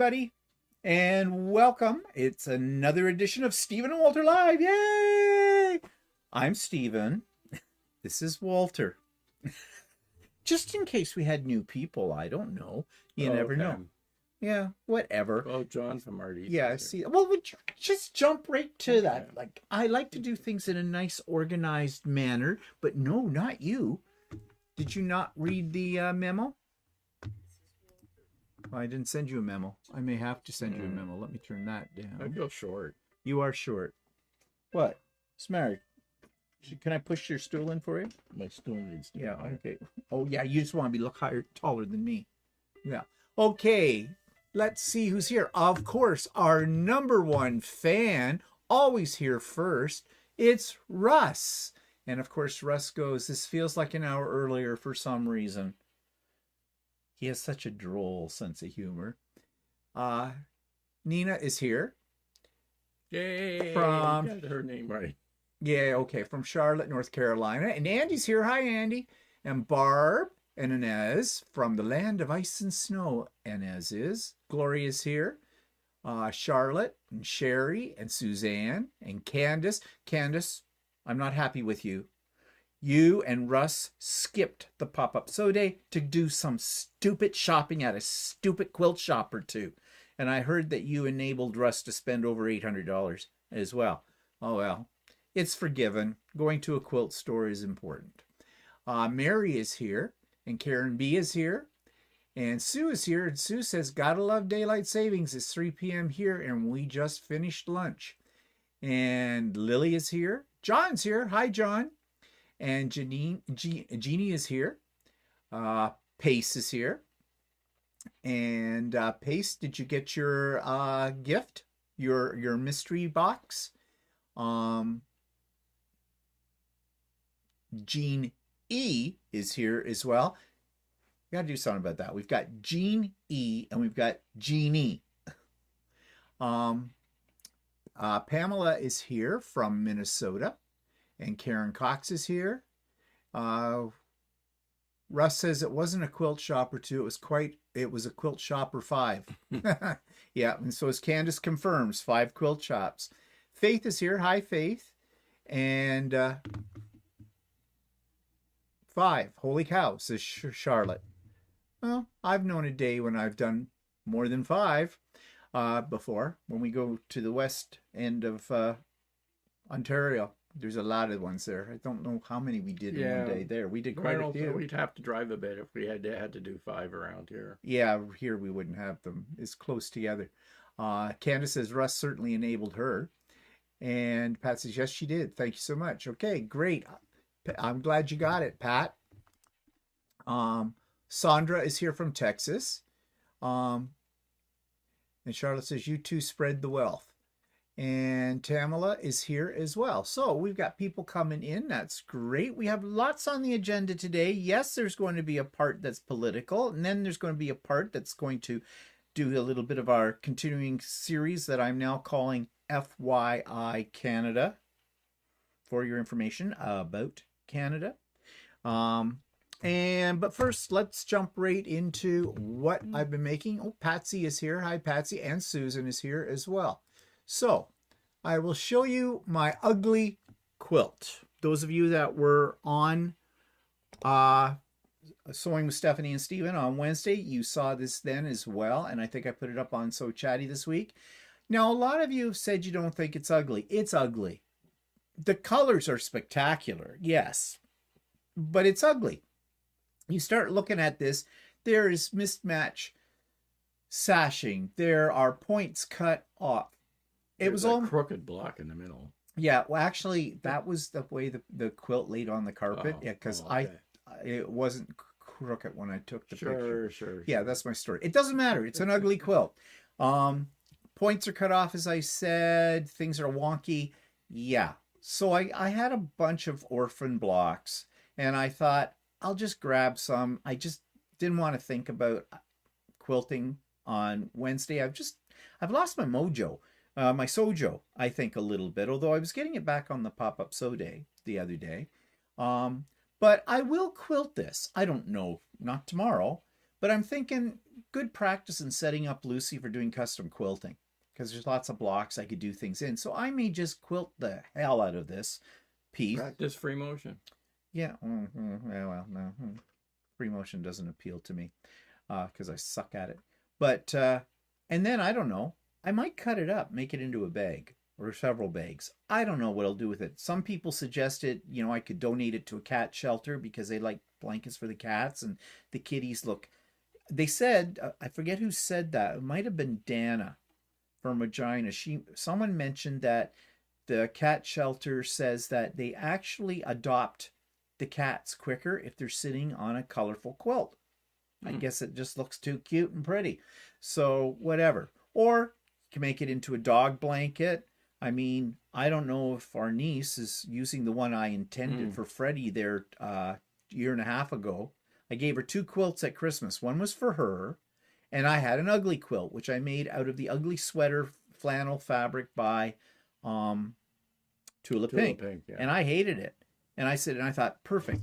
everybody, and welcome. It's another edition of Stephen and Walter Live. Yay! I'm Stephen. This is Walter. Just in case we had new people, I don't know. You never know. Yeah, whatever. Oh, John from Marty. Yeah, see. Well, would you just jump right to that? Like, I like to do things in a nice, organized manner, but no, not you. Did you not read the memo? I didn't send you a memo. I may have to send you a memo. Let me turn that down. I feel short. You are short. What? Smart. Can I push your stool in for you? My stool needs to. Yeah, okay. Oh, yeah, you just want to be look higher, taller than me. Yeah. Okay, let's see who's here. Of course, our number one fan, always here first. It's Russ. And of course, Russ goes, this feels like an hour earlier for some reason. He has such a droll sense of humor. Nina is here. Yay! From you got her name right. Yeah, okay, from Charlotte, North Carolina. And Andy's here. Hi, Andy. And Barb and Inez from the land of ice and snow. Inez is. Gloria's here. Charlotte and Sherry and Suzanne and Candace. Candace, I'm not happy with you. You and Russ skipped the pop-up so day to do some stupid shopping at a stupid quilt shop or two. And I heard that you enabled Russ to spend over $800 as well. Oh, well, it's forgiven. Going to a quilt store is important. Mary is here, and Karen B is here, and Sue is here. And Sue says, gotta love daylight savings. It's 3 p.m. here, and we just finished lunch. And Lily is here. John's here. Hi, John. And Jeannie is here. Pace is here. And Pace, did you get your gift? Your mystery box? Jean E is here as well. We got to do something about that. We've got Jean E and we've got Jeannie. Pamela is here from Minnesota. And Karen Cox is here. Russ says it wasn't a quilt shop or two. It was a quilt shop or 5. Yeah, and so as Candace confirms, 5 quilt shops. Faith is here. Hi, Faith. And 5. Holy cow, says Charlotte. Well, I've known a day when I've done more than 5 before. When we go to the west end of Ontario. There's a lot of ones there. I don't know how many we did in one day there. We did quite a few. We'd have to drive a bit if we had to do 5 around here. Yeah, here we wouldn't have them. It's close together. Candace says Russ certainly enabled her. And Pat says, yes, she did. Thank you so much. Okay, great. I'm glad you got it, Pat. Sandra is here from Texas. And Charlotte says, you two spread the wealth. And Tamala is here as well. So we've got people coming in. That's great. We have lots on the agenda today. Yes, there's going to be a part that's political. And then there's going to be a part that's going to do a little bit of our continuing series that I'm now calling FYI Canada. For your information about Canada. But first, let's jump right into what I've been making. Oh, Patsy is here. Hi, Patsy. And Susan is here as well. So, I will show you my ugly quilt. Those of you that were on Sewing with Stephanie and Stephen on Wednesday, you saw this then as well. And I think I put it up on So Chatty this week. Now, a lot of you have said you don't think it's ugly. It's ugly. The colors are spectacular, yes. But it's ugly. You start looking at this, there is mismatch sashing. There are points cut off. It was all crooked block in the middle. Yeah, well, actually, that was the way the quilt laid on the carpet. Yeah, because it wasn't crooked when I took the picture. Sure. Yeah, that's my story. It doesn't matter. It's an ugly quilt. Points are cut off, as I said. Things are wonky. Yeah. So I had a bunch of orphan blocks, and I thought I'll just grab some. I just didn't want to think about quilting on Wednesday. I've lost my mojo. My sojo, I think, a little bit, although I was getting it back on the pop-up sew day the other day. But I will quilt this. I don't know, not tomorrow, But I'm thinking good practice in setting up Lucy for doing custom quilting because there's lots of blocks I could do things in. So I may just quilt the hell out of this piece. Practice free motion. Yeah. Yeah, well, no. Free motion doesn't appeal to me because I suck at it. But, and then I don't know. I might cut it up, make it into a bag or several bags. I don't know what I'll do with it. Some people suggested, I could donate it to a cat shelter because they like blankets for the cats and the kitties look. They said, I forget who said that. It might have been Dana from Regina. Someone mentioned that the cat shelter says that they actually adopt the cats quicker if they're sitting on a colorful quilt. I guess it just looks too cute and pretty. So whatever. Or you can make it into a dog blanket. I mean, I don't know if our niece is using the one I intended for Freddie there year and a half ago. I gave her 2 quilts at Christmas. One was for her, and I had an ugly quilt, which I made out of the ugly sweater flannel fabric by Tula Pink. Yeah. And I hated it. And I thought, perfect.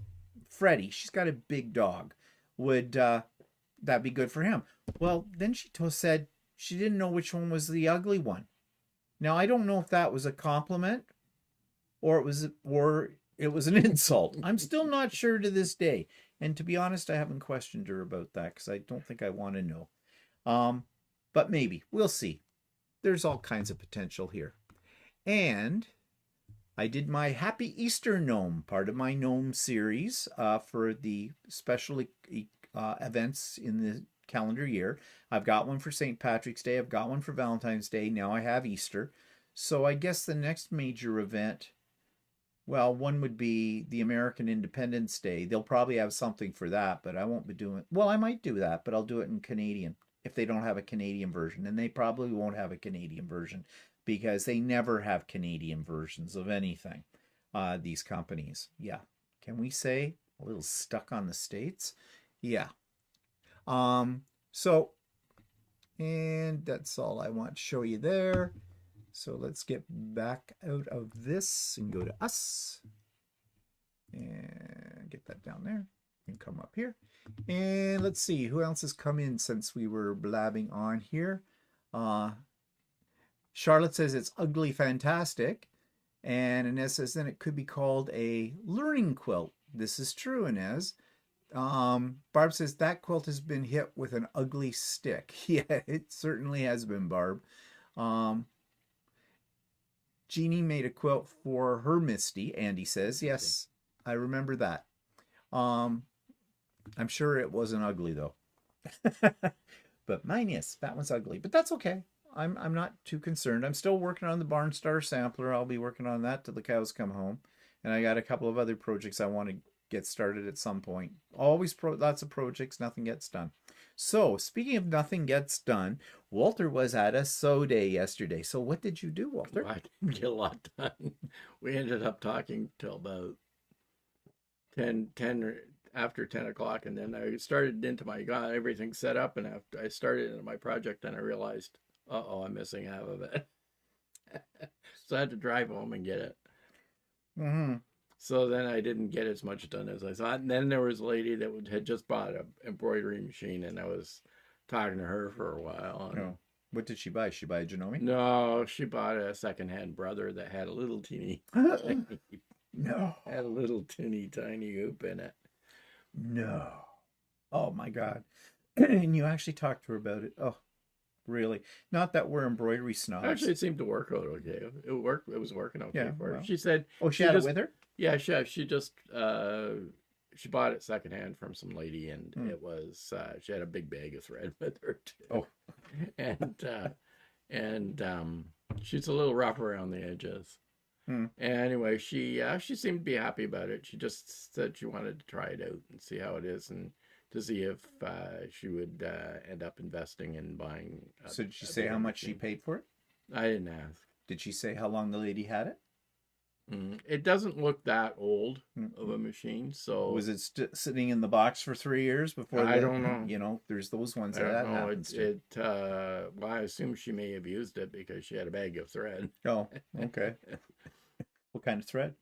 Freddie, she's got a big dog. Would that be good for him? Well, then she said she didn't know which one was the ugly one. Now, I don't know if that was a compliment or it was an insult. I'm still not sure to this day. And to be honest, I haven't questioned her about that because I don't think I want to know. But maybe. We'll see. There's all kinds of potential here. And I did my Happy Easter Gnome, part of my gnome series for the special events in the calendar year. I've got one for St. Patrick's Day. I've got one for Valentine's Day. Now I have Easter. So I guess the next major event, well, one would be the American Independence Day. They'll probably have something for that, but I won't be doing it. Well, I might do that, but I'll do it in Canadian if they don't have a Canadian version. And they probably won't have a Canadian version because they never have Canadian versions of anything, these companies. Yeah. Can we say a little stuck on the States? Yeah. So, and that's all I want to show you there. So let's get back out of this and go to us and get that down there and come up here. And let's see who else has come in since we were blabbing on here. Charlotte says it's ugly fantastic. And Inez says then it could be called a learning quilt. This is true, Inez. Barb says that quilt has been hit with an ugly stick. Yeah, it certainly has been, Barb. Jeannie made a quilt for her Misty, Andy says. Yes, I remember that. I'm sure it wasn't ugly, though. But mine, yes, that one's ugly. But that's okay. I'm not too concerned. I'm still working on the Barnstar sampler. I'll be working on that till the cows come home. And I got a couple of other projects I want to get started at some point. Always lots of projects, nothing gets done. So, speaking of nothing gets done, Walter was at a sew day yesterday. So what did you do, Walter? Well, I didn't get a lot done. We ended up talking till about 10 after 10 o'clock, and then I started into got everything set up, and after I started into my project, and I realized, I'm missing half of it. So I had to drive home and get it. Mm-hmm. So then I didn't get as much done as I thought. And then there was a lady that had just bought an embroidery machine, and I was talking to her for a while. And Oh. What did she buy? She buy a Janome? no, she bought a secondhand brother that had a little teeny, No. had a little teeny tiny hoop in it. No. Oh my God. And you actually talked to her about it. Oh, really? Not that we're embroidery snobs. Actually, it seemed to work out okay. It worked. It was working okay Yeah, for her. well. She said, Oh, she had it with her? yeah, she just she bought it secondhand from some lady, and it was she had a big bag of thread with her too. Oh. and she's a little rough around the edges. Anyway, she seemed to be happy about it. She just said she wanted to try it out and see how it is, and to see if she would end up investing in buying. So did she say how much she paid for it? I didn't ask. Did she say how long the lady had it? It doesn't look that old of a machine. So was it sitting in the box for 3 years before? I don't know. You know, there's those ones I don't that know. happens to. Well, I assume she may have used it because she had a bag of thread. Oh, okay. What kind of thread?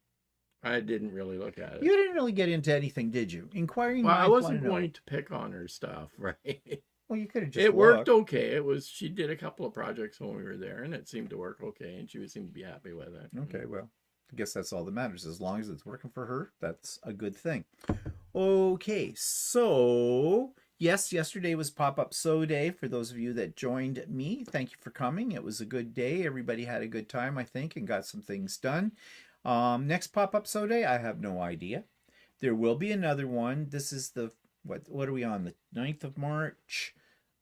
I didn't really look at You it. didn't really get into anything, did you? Inquiring Well, I minds want wasn't to know. going to pick on her stuff, right? Well, you could have just It worked looked. okay. It was she did a couple of projects when we were there, and it seemed to work okay, and she seemed to be happy with it. Okay, well, I guess that's all that matters. As long as it's working for her, that's a good thing. Okay, so yes, yesterday was Pop-Up Sew Day. For those of you that joined me, thank you for coming. It was a good day. Everybody had a good time, I think, and got some things done. Next Pop-Up Sew Day, I have no idea. There will be another one. This is the, what are we on? The 9th of March?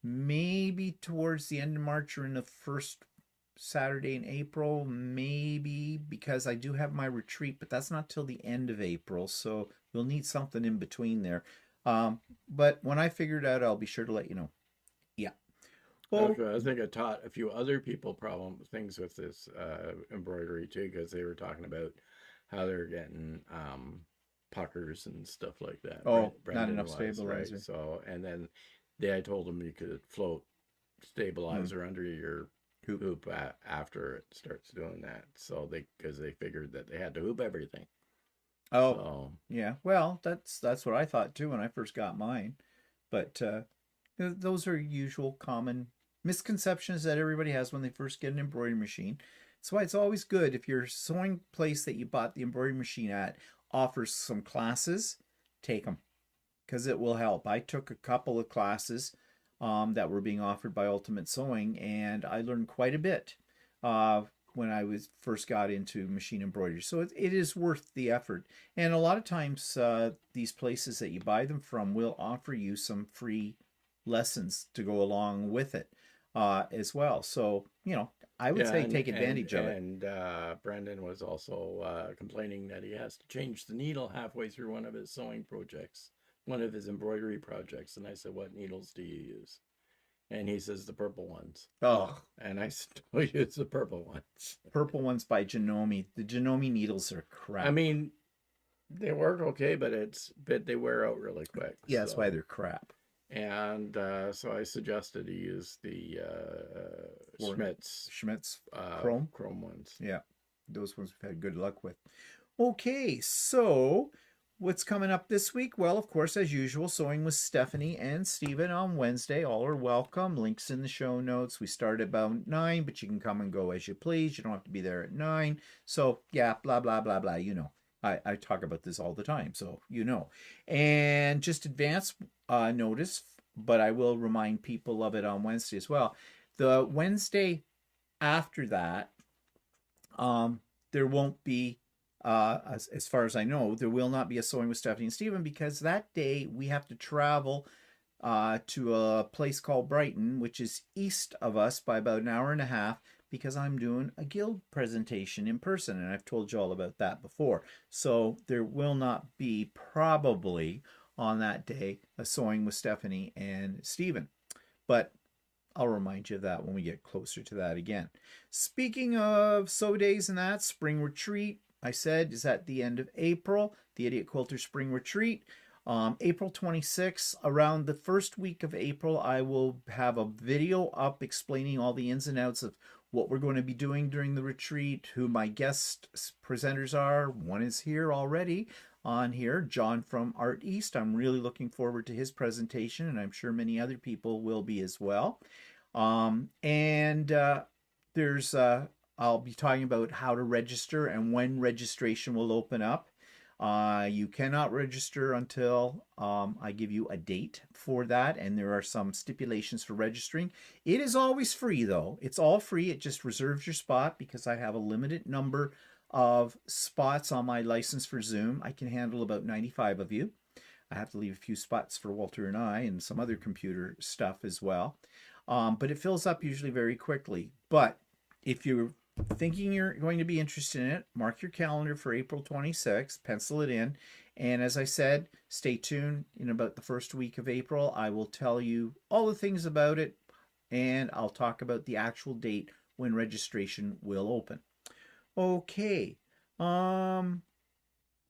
Maybe towards the end of March or in the first Saturday in April, maybe, because I do have my retreat, but that's not till the end of April, so we'll need something in between there. But when I figure it out, I'll be sure to let you know. Yeah. Well, Okay, I think I taught a few other people things with this embroidery too, because they were talking about how they're getting puckers and stuff like that. oh, not Brendan enough was, stabilizer. right? So, and then I told them you could float stabilizer under your hoop after it starts doing that. So because they figured that they had to hoop everything. Oh, So, yeah. Well, that's what I thought too when I first got mine. But those are usual common misconceptions that everybody has when they first get an embroidery machine. That's why it's always good if your sewing place that you bought the embroidery machine at offers some classes, take them because it will help. I took a couple of classes that were being offered by Ultimate Sewing, and I learned quite a bit when I was first got into machine embroidery. So it is worth the effort. And a lot of times these places that you buy them from will offer you some free lessons to go along with it as well. So, I would say take advantage of it. And Brendan was also complaining that he has to change the needle halfway through one of his sewing projects, one of his embroidery projects. And I said, "What needles do you use?" And he says, "The purple ones." Oh, And I said, "Oh, it's the purple ones." purple ones by Janome. The Janome needles are crap. I mean, they work okay, but they wear out really quick. Yeah, that's why they're crap. And so I suggested he use the Schmidt's Chrome ones. Yeah, those ones we've had good luck with. Okay, so what's coming up this week? Well, of course, as usual, sewing with Stephanie and Stephen on Wednesday. All are welcome. Links in the show notes. We start about 9, but you can come and go as you please. You don't have to be there at 9. So yeah, blah blah blah blah. I talk about this all the time, so And just advance notice, but I will remind people of it on Wednesday as well. The Wednesday after that, there won't be, as far as I know, there will not be a Sewing with Stephanie and Stephen because that day we have to travel to a place called Brighton, which is east of us by about an hour and a half, because I'm doing a guild presentation in person, and I've told you all about that before. So there will not be probably on that day a Sewing with Stephanie and Stephen. But I'll remind you of that when we get closer to that again. Speaking of sew days and that, spring retreat, I said, is at the end of April, the Idiot Quilter Spring Retreat. April 26th, around the first week of April, I will have a video up explaining all the ins and outs of what we're going to be doing during the retreat, who my guest presenters are. One is here already on here, John from Art East. I'm really looking forward to his presentation, and I'm sure many other people will be as well. There's I'll be talking about how to register and when registration will open up. You cannot register until I give you a date for that, and there are some stipulations for registering. It is always free, though. It's all free. It just reserves your spot because I have a limited number of spots on my license for Zoom. I can handle about 95 of you. I have to leave a few spots for Walter and I and some other computer stuff as well. But it fills up usually very quickly. But if you're thinking you're going to be interested in it, mark your calendar for April 26th, pencil it in. And as I said, stay tuned. In about the first week of April, I will tell you all the things about it, and I'll talk about the actual date when registration will open. Okay. I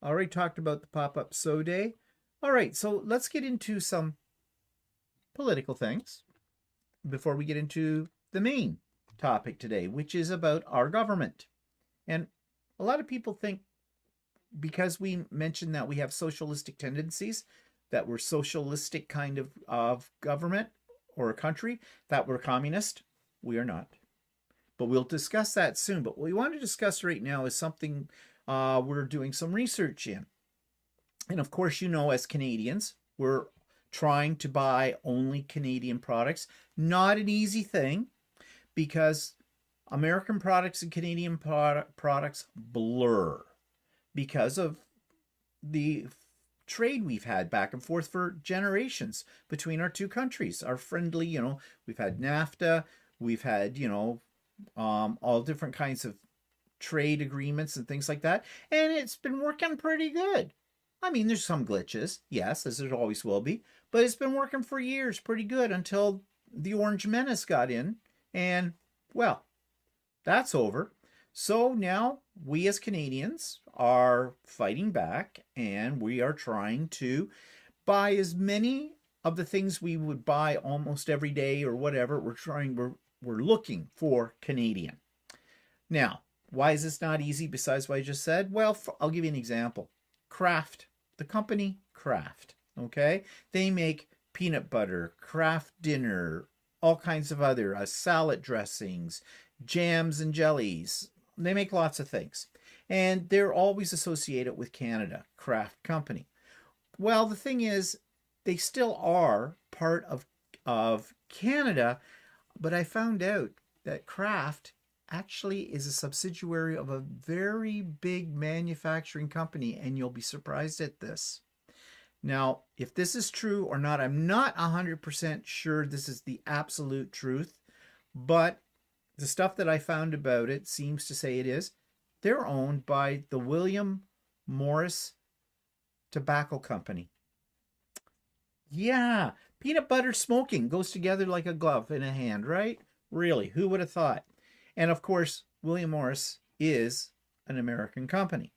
already talked about the pop-up sew day. All right, so let's get into some political things before we get into the main topic today, which is about our government. And a lot of people think, because we mentioned that we have socialistic tendencies, that we're socialistic kind of government or a country, that we're communist. We are not. But we'll discuss that soon. But what we want to discuss right now is something we're doing some research in. And of course, you know, as Canadians, we're trying to buy only Canadian products. Not an easy thing, because American products and Canadian products blur because of the trade we've had back and forth for generations between our two countries. Our friendly, you know, we've had NAFTA, we've had, you know, all different kinds of trade agreements and things like that. And it's been working pretty good. I mean, there's some glitches, yes, as there always will be, but it's been working for years pretty good until the Orange Menace got in. And, well, that's over. So now we as Canadians are fighting back, and we are trying to buy as many of the things we would buy almost every day or whatever. We're looking for Canadian. Now, why is this not easy besides what I just said? Well, I'll give you an example. Kraft, the company Kraft, okay? They make peanut butter, Kraft dinner, all kinds of other salad dressings, jams and jellies. They make lots of things. And they're always associated with Canada, Kraft Company. Well, the thing is, they still are part of Canada, but I found out that Kraft actually is a subsidiary of a very big manufacturing company, and you'll be surprised at this. Now, if this is true or not, I'm not 100% sure this is the absolute truth, but the stuff that I found about it seems to say it is. They're owned by the William Morris Tobacco Company. Yeah, peanut butter smoking goes together like a glove in a hand, right? Really, who would have thought? And of course, William Morris is an American company.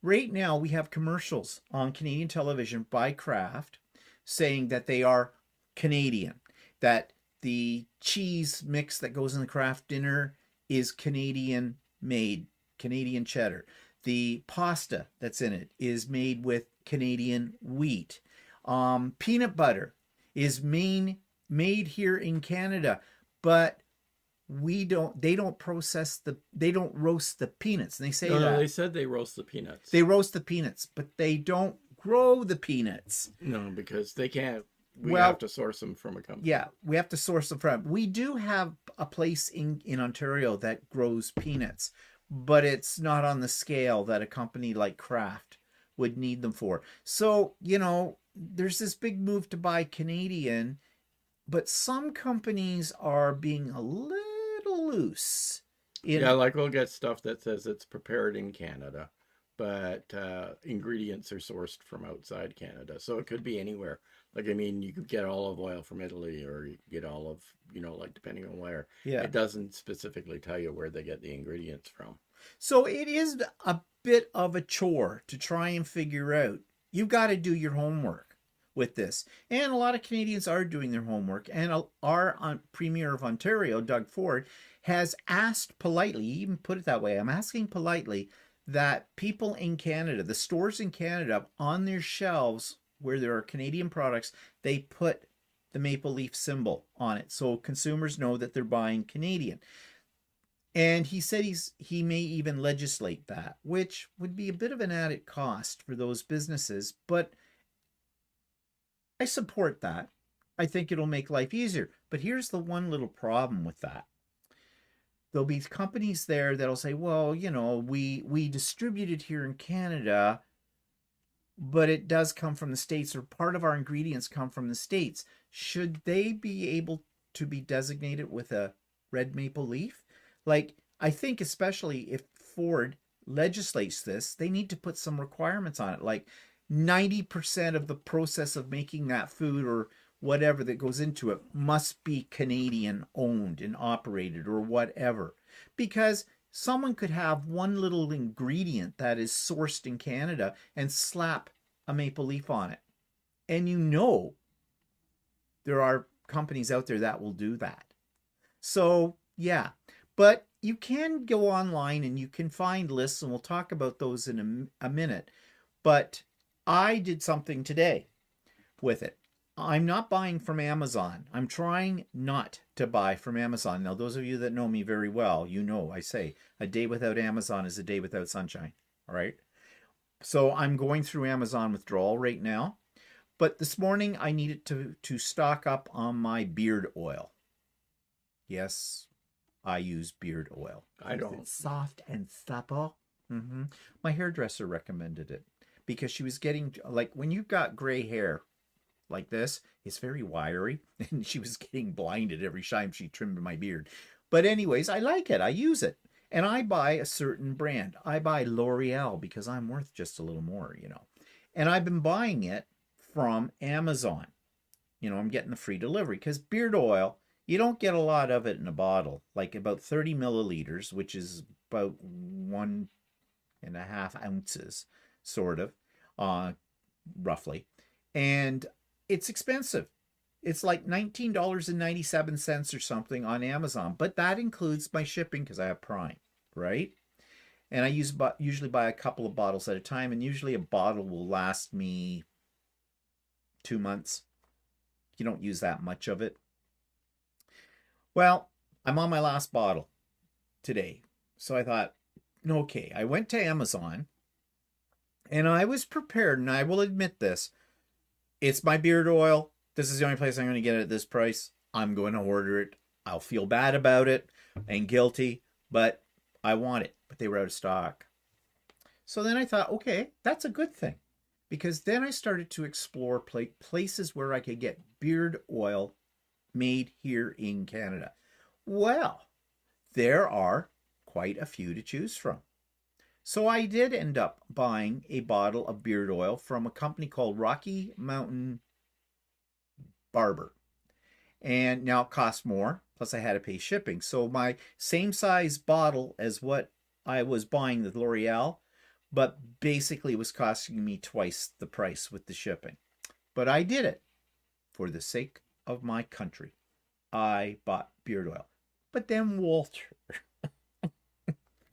Right now, we have commercials on Canadian television by Kraft saying that they are Canadian, that the cheese mix that goes in the Kraft dinner is Canadian made, Canadian cheddar. The pasta that's in it is made with Canadian wheat. Peanut butter is made here in Canada, but they don't roast the peanuts. And they say that. They said they roast the peanuts. They roast the peanuts, but they don't grow the peanuts. No, because they can't. We have to source them from a company. Yeah, we have to source them from. We do have a place in Ontario that grows peanuts, but it's not on the scale that a company like Kraft would need them for. So, you know, there's this big move to buy Canadian, but some companies are being a little loose. Yeah, like we'll get stuff that says it's prepared in Canada, but ingredients are sourced from outside Canada. So it could be anywhere. Like, I mean, you could get olive oil from Italy, or you get olive, you know, like depending on where. Yeah. It doesn't specifically tell you where they get the ingredients from. So it is a bit of a chore to try and figure out. You've got to do your homework with this. And a lot of Canadians are doing their homework. And our Premier of Ontario, Doug Ford, has asked politely, even put it that way, I'm asking politely, that people in Canada, the stores in Canada, on their shelves where there are Canadian products, they put the maple leaf symbol on it so consumers know that they're buying Canadian. And he said he may even legislate that, which would be a bit of an added cost for those businesses, but I support that. I think it'll make life easier. But here's the one little problem with that. There'll be companies there that'll say, well, you know, we distribute it here in Canada, but it does come from the States, or part of our ingredients come from the States. Should they be able to be designated with a red maple leaf? Like, I think especially if Ford legislates this, they need to put some requirements on it. Like 90% of the process of making that food or whatever that goes into it must be Canadian owned and operated or whatever. Because someone could have one little ingredient that is sourced in Canada and slap a maple leaf on it. And you know there are companies out there that will do that. So, yeah. But you can go online and you can find lists, and we'll talk about those in a minute. But I did something today with it. I'm not buying from Amazon. I'm trying not to buy from Amazon. Now, those of you that know me very well, you know I say a day without Amazon is a day without sunshine. All right. So I'm going through Amazon withdrawal right now. But this morning I needed to stock up on my beard oil. Yes, I use beard oil. I don't. It's soft and supple. My hairdresser recommended it because she was getting, like, when you've got gray hair like this, it's very wiry, and she was getting blinded every time she trimmed my beard. But anyways, I like it. I use it. And I buy a certain brand. I buy L'Oreal because I'm worth just a little more, you know. And I've been buying it from Amazon. You know, I'm getting the free delivery because beard oil, you don't get a lot of it in a bottle, like about 30 milliliters, which is about 1.5 ounces, sort of, roughly. And it's expensive. It's like $19.97 or something on Amazon, but that includes my shipping because I have Prime, right? And I usually buy a couple of bottles at a time, and usually a bottle will last me 2 months. You don't use that much of it. Well, I'm on my last bottle today. So I thought, okay, I went to Amazon and I was prepared, and I will admit this. It's my beard oil. This is the only place I'm going to get it at this price. I'm going to order it. I'll feel bad about it and guilty, but I want it. But they were out of stock. So then I thought, okay, that's a good thing. Because then I started to explore places where I could get beard oil made here in Canada. Well, there are quite a few to choose from. So I did end up buying a bottle of beard oil from a company called Rocky Mountain Barber. And now it costs more, plus I had to pay shipping. So my same size bottle as what I was buying the L'Oreal, but basically it was costing me twice the price with the shipping. But I did it for the sake of my country. I bought beard oil. But then Walter.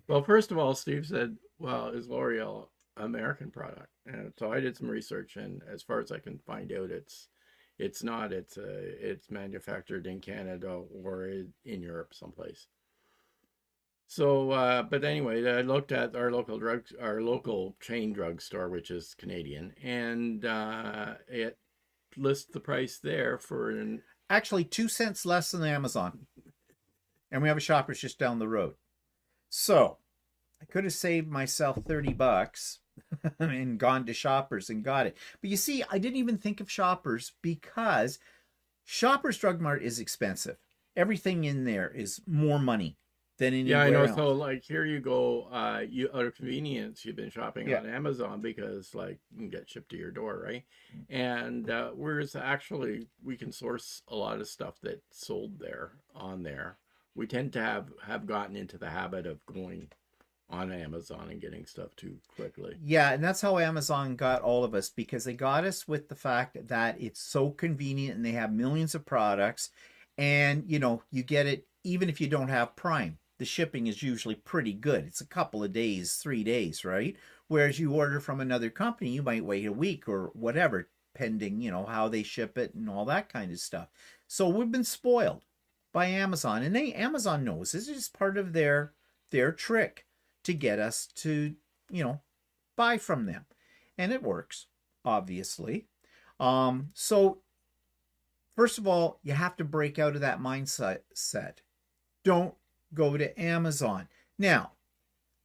Well, first of all, Steve said, well, is L'Oreal American product? And so I did some research, and as far as I can find out, it's not. It's manufactured in Canada or in Europe someplace. So, but anyway, I looked at our local chain drugstore, which is Canadian, and it lists the price there for an Actually 2 cents less than Amazon. And we have a Shoppers just down the road. So I could have saved myself $30 and gone to Shoppers and got it. But you see, I didn't even think of Shoppers because Shoppers Drug Mart is expensive. Everything in there is more money than anywhere I know. else. So like here you go, you out of convenience, you've been shopping on Amazon because like you can get shipped to your door, right? And whereas actually we can source a lot of stuff that's sold there on there. We tend to have gotten into the habit of going on Amazon and getting stuff too quickly. Yeah, and that's how Amazon got all of us, because they got us with the fact that it's so convenient and they have millions of products, and you know, you get it even if you don't have Prime. The shipping is usually pretty good. It's a couple of days, 3 days, right? Whereas you order from another company, you might wait a week or whatever, pending, you know, how they ship it and all that kind of stuff. So we've been spoiled by Amazon, and Amazon knows this is part of their trick to get us to, you know, buy from them. And it works, obviously. So first of all, you have to break out of that mindset. Don't go to Amazon. Now,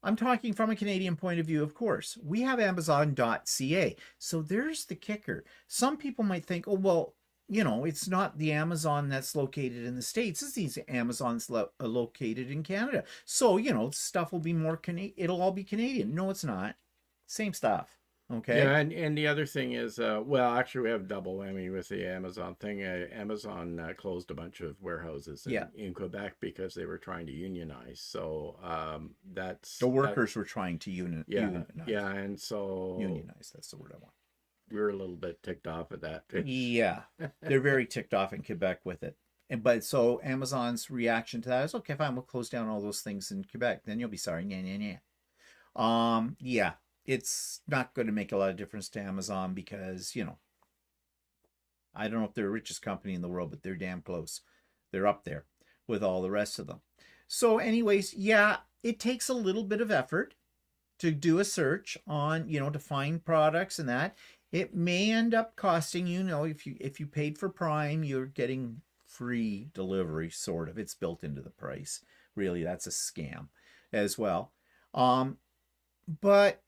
I'm talking from a Canadian point of view, of course. We have Amazon.ca. So there's the kicker. Some people might think, oh, well, you know, it's not the Amazon that's located in the States. It's these Amazons located in Canada. So, you know, stuff will be more Canadian. It'll all be Canadian. No, it's not. Same stuff. Okay. Yeah, and the other thing is, well, actually, we have double whammy with the Amazon thing. Amazon closed a bunch of warehouses in Quebec because they were trying to unionize. So that's the workers were trying to unionize. Yeah, and so unionize. That's the word I want. We were a little bit ticked off at that. Yeah, they're very ticked off in Quebec with it. But so Amazon's reaction to that is, okay, fine, we'll close down all those things in Quebec. Then you'll be sorry. Yeah, yeah, yeah. Yeah, it's not going to make a lot of difference to Amazon because, I don't know if they're the richest company in the world, but they're damn close. They're up there with all the rest of them. So anyways, yeah, it takes a little bit of effort to do a search on, to find products and that. It may end up costing if you paid for Prime, you're getting free delivery, sort of. It's built into the price. Really, that's a scam as well. But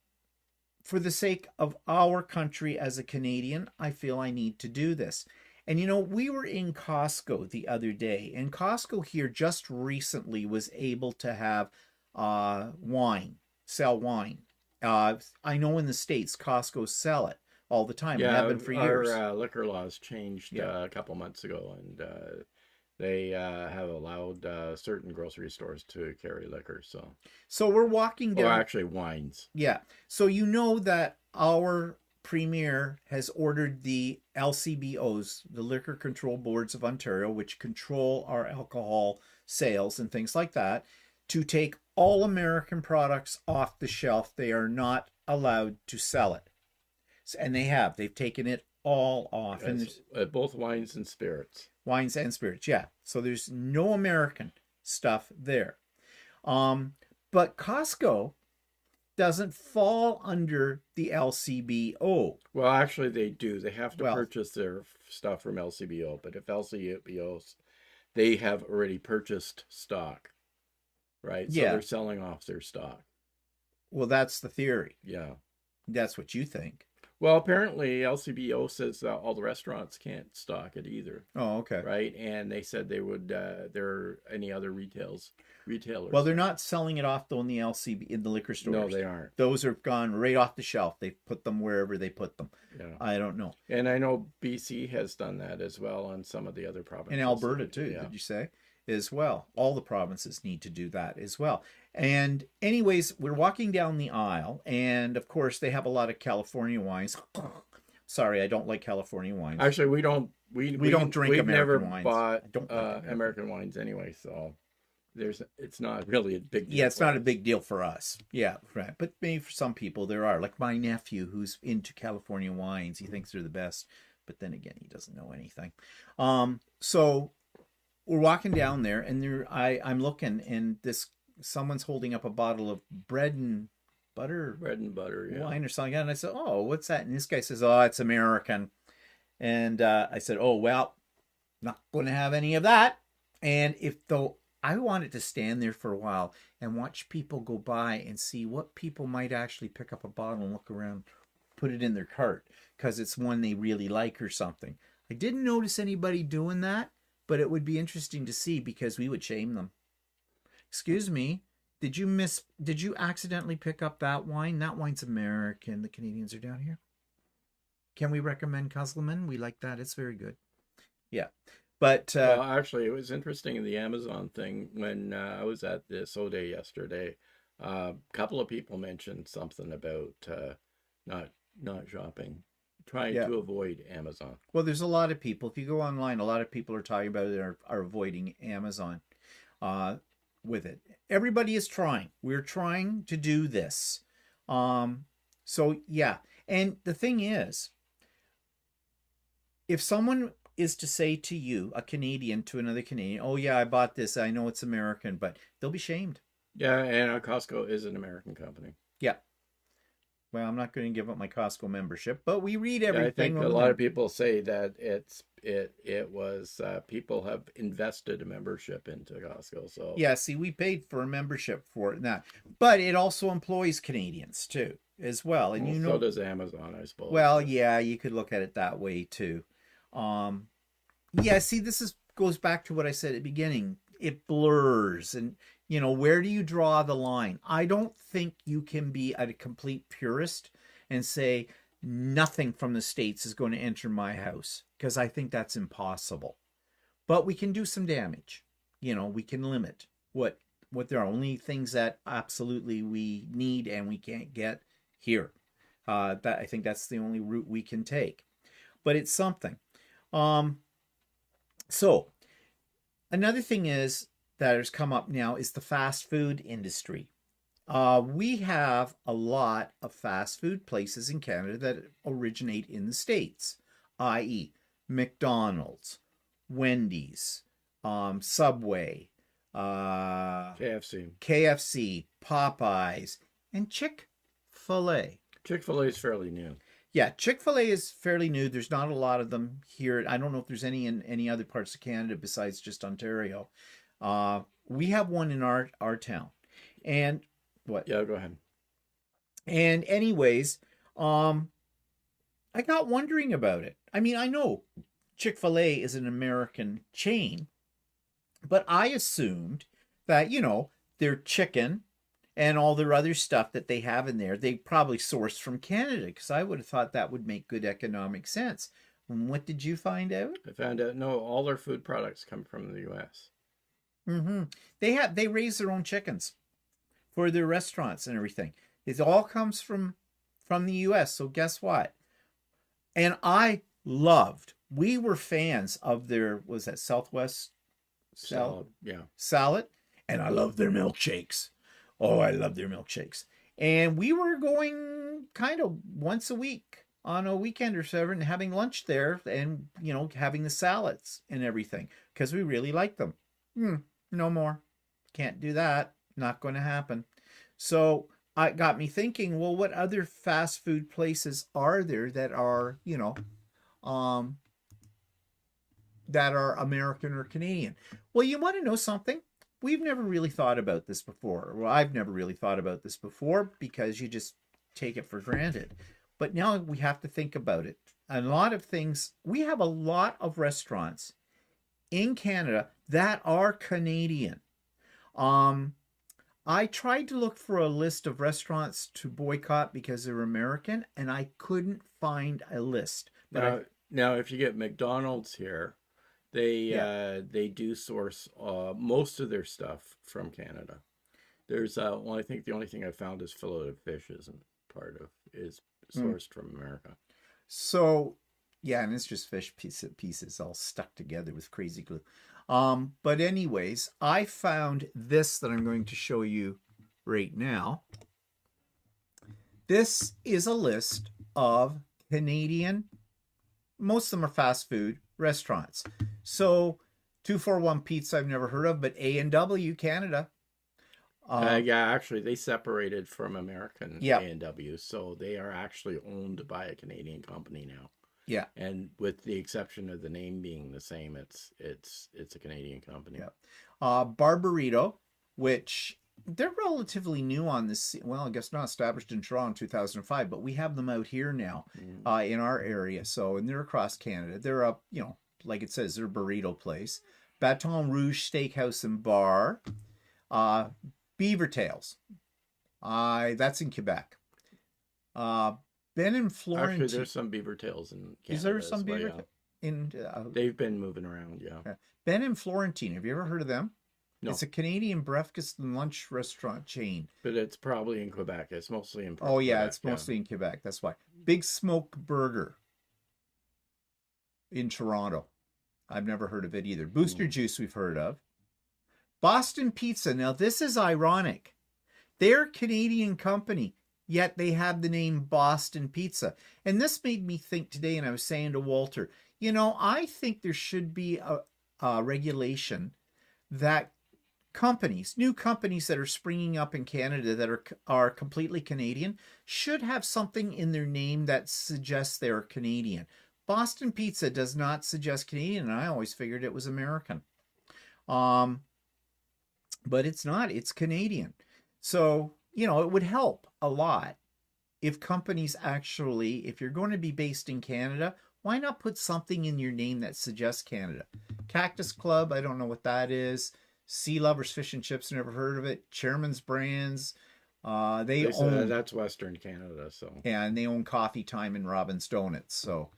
for the sake of our country as a Canadian, I feel I need to do this. And we were in Costco the other day, and Costco here just recently was able to have sell wine. I know in the States, Costco sell it all the time. Yeah, They have been for years. our liquor laws changed a couple months ago, and they have allowed certain grocery stores to carry liquor. So we're walking down. Or actually, wines. Yeah. So that our premier has ordered the LCBOs, the Liquor Control Boards of Ontario, which control our alcohol sales and things like that, to take all American products off the shelf. They are not allowed to sell it. And they've taken it all off. And both wines and spirits. Wines and spirits, yeah. So there's no American stuff there. But Costco doesn't fall under the LCBO. Well, actually, they do. They have to purchase their stuff from LCBO. But if LCBOs, they have already purchased stock, right? So they're selling off their stock. Well, that's the theory. Yeah. That's what you think. Well, apparently LCBO says all the restaurants can't stock it either. Oh, okay. Right, and they said they would. There are any other retailers. Well, they're not selling it off though in the liquor stores. No, they aren't. Those are gone right off the shelf. They put them wherever they put them. Yeah. I don't know. And I know BC has done that as well on some of the other provinces. In Alberta too. Yeah. Did you say? As well. All the provinces need to do that as well. And anyways, we're walking down the aisle, and of course they have a lot of California wines. Sorry, I don't like California wines. Actually, we don't drink American never wines. Bought American wines anyway, so it's not really a big deal. Yeah, it's not a big deal for us. Yeah, right. But maybe for some people there are. Like my nephew who's into California wines, he thinks they're the best, but then again, he doesn't know anything. So we're walking down there, and I'm looking, and someone's holding up a bottle of bread and butter wine or something. And I said, oh, what's that? And this guy says, oh, it's American. And I said, oh, well, not going to have any of that. And I wanted to stand there for a while and watch people go by and see what people might actually pick up a bottle and look around, put it in their cart because it's one they really like or something. I didn't notice anybody doing that, but it would be interesting to see because we would shame them. Excuse me, did you accidentally pick up that wine? That wine's American. The Canadians are down here. Can we recommend Cosleman? We like that. It's very good. Yeah. But well, actually, it was interesting in the Amazon thing when I was at the Tote yesterday. A couple of people mentioned something about not shopping, trying to avoid Amazon. Well, there's a lot of people. If you go online, a lot of people are talking about it are avoiding Amazon with it. Everybody is trying. We're trying to do this. So yeah. And the thing is, if someone is to say to you, a Canadian to another Canadian, oh yeah, I bought this, I know it's American, but they'll be shamed. Yeah, and Costco is an American company. Yeah. Well, I'm not going to give up my Costco membership, but we read everything. Yeah, I think a lot of people say that it was people have invested a membership into Costco. So yeah, see, we paid for a membership for it now, but it also employs Canadians too, as well. And so does Amazon, I suppose. Well, yeah, you could look at it that way too. Yeah, see, goes back to what I said at the beginning. It blurs, and where do you draw the line? I don't think you can be a complete purist and say nothing from the States is going to enter my house, because I think that's impossible. But we can do some damage. We can limit what there are only things that absolutely we need and we can't get here. I think that's the only route we can take. But it's something. So another thing is that has come up now is the fast food industry. We have a lot of fast food places in Canada that originate in the States, i.e., McDonald's, Wendy's, Subway, KFC. KFC, Popeyes, and Chick-fil-A. Chick-fil-A is fairly new. Yeah, Chick-fil-A is fairly new. There's not a lot of them here. I don't know if there's any in any other parts of Canada besides just Ontario. We have one in our town. And what? Yeah, go ahead. And anyways, I got wondering about it. I mean, I know Chick-fil-A is an American chain, but I assumed that, their chicken and all their other stuff that they have in there, they probably sourced from Canada, because I would have thought that would make good economic sense. And what did you find out? I found out, no, all their food products come from the U.S. Mm-hmm. They raise their own chickens for their restaurants and everything. It all comes from the US. So guess what? And we were fans of their, was that Southwest Salad. Yeah. salad? And I love their milkshakes. Oh, I love their milkshakes. And we were going kind of once a week on a weekend or so and having lunch there and, having the salads and everything because we really like them. No more. Can't do that. Not going to happen. So it got me thinking, well, what other fast food places are there that are, that are American or Canadian? Well, you want to know something? We've never really thought about this before. Well, I've never really thought about this before because you just take it for granted. But now we have to think about it. A lot of things, we have a lot of restaurants in Canada that are Canadian. I tried to look for a list of restaurants to boycott because they're American, and I couldn't find a list. But now, if you get McDonald's here, they do source most of their stuff from Canada. There's well, I think the only thing I found is fillet of fish is sourced from America. So yeah, and it's just fish pieces all stuck together with crazy glue. But anyways, I found this that I'm going to show you right now. This is a list of Canadian, most of them are fast food restaurants. So 241 Pizza I've never heard of, but A&W Canada. Yeah, actually, they separated from American Yeah. A&W, so they are actually owned by a Canadian company now. Yeah. And with the exception of the name being the same, it's a Canadian company. Yeah. Barburrito, which they're relatively new on this. Well, I guess not established in Toronto in 2005, but we have them out here now in our area. So, and they're across Canada. They're up, like it says, they're a burrito place. Baton Rouge Steakhouse and Bar. Beaver Tails. That's in Quebec. Ben and Florentine. Actually, there's some beaver tails in Canada. Is there some beaver yeah. in? They've been moving around, yeah. Ben and Florentine. Have you ever heard of them? No. It's a Canadian breakfast and lunch restaurant chain. But it's probably in Quebec. It's mostly in Oh, yeah, Quebec, it's mostly in Quebec. That's why. Big Smoke Burger in Toronto. I've never heard of it either. Booster Juice we've heard of. Boston Pizza. Now, this is ironic. They're a Canadian company, yet they have the name Boston Pizza. And this made me think today, and I was saying to Walter, I think there should be a regulation that new companies that are springing up in Canada that are completely Canadian should have something in their name that suggests they're Canadian. Boston Pizza does not suggest Canadian, and I always figured it was American. But it's not. It's Canadian. So, it would help a lot if companies actually, if you're going to be based in Canada, why not put something in your name that suggests Canada? Cactus Club, I don't know what that is. Sea Lovers Fish and Chips, never heard of it. Chairman's Brands, they own... That's Western Canada, so... And they own Coffee Time and Robin's Donuts. So,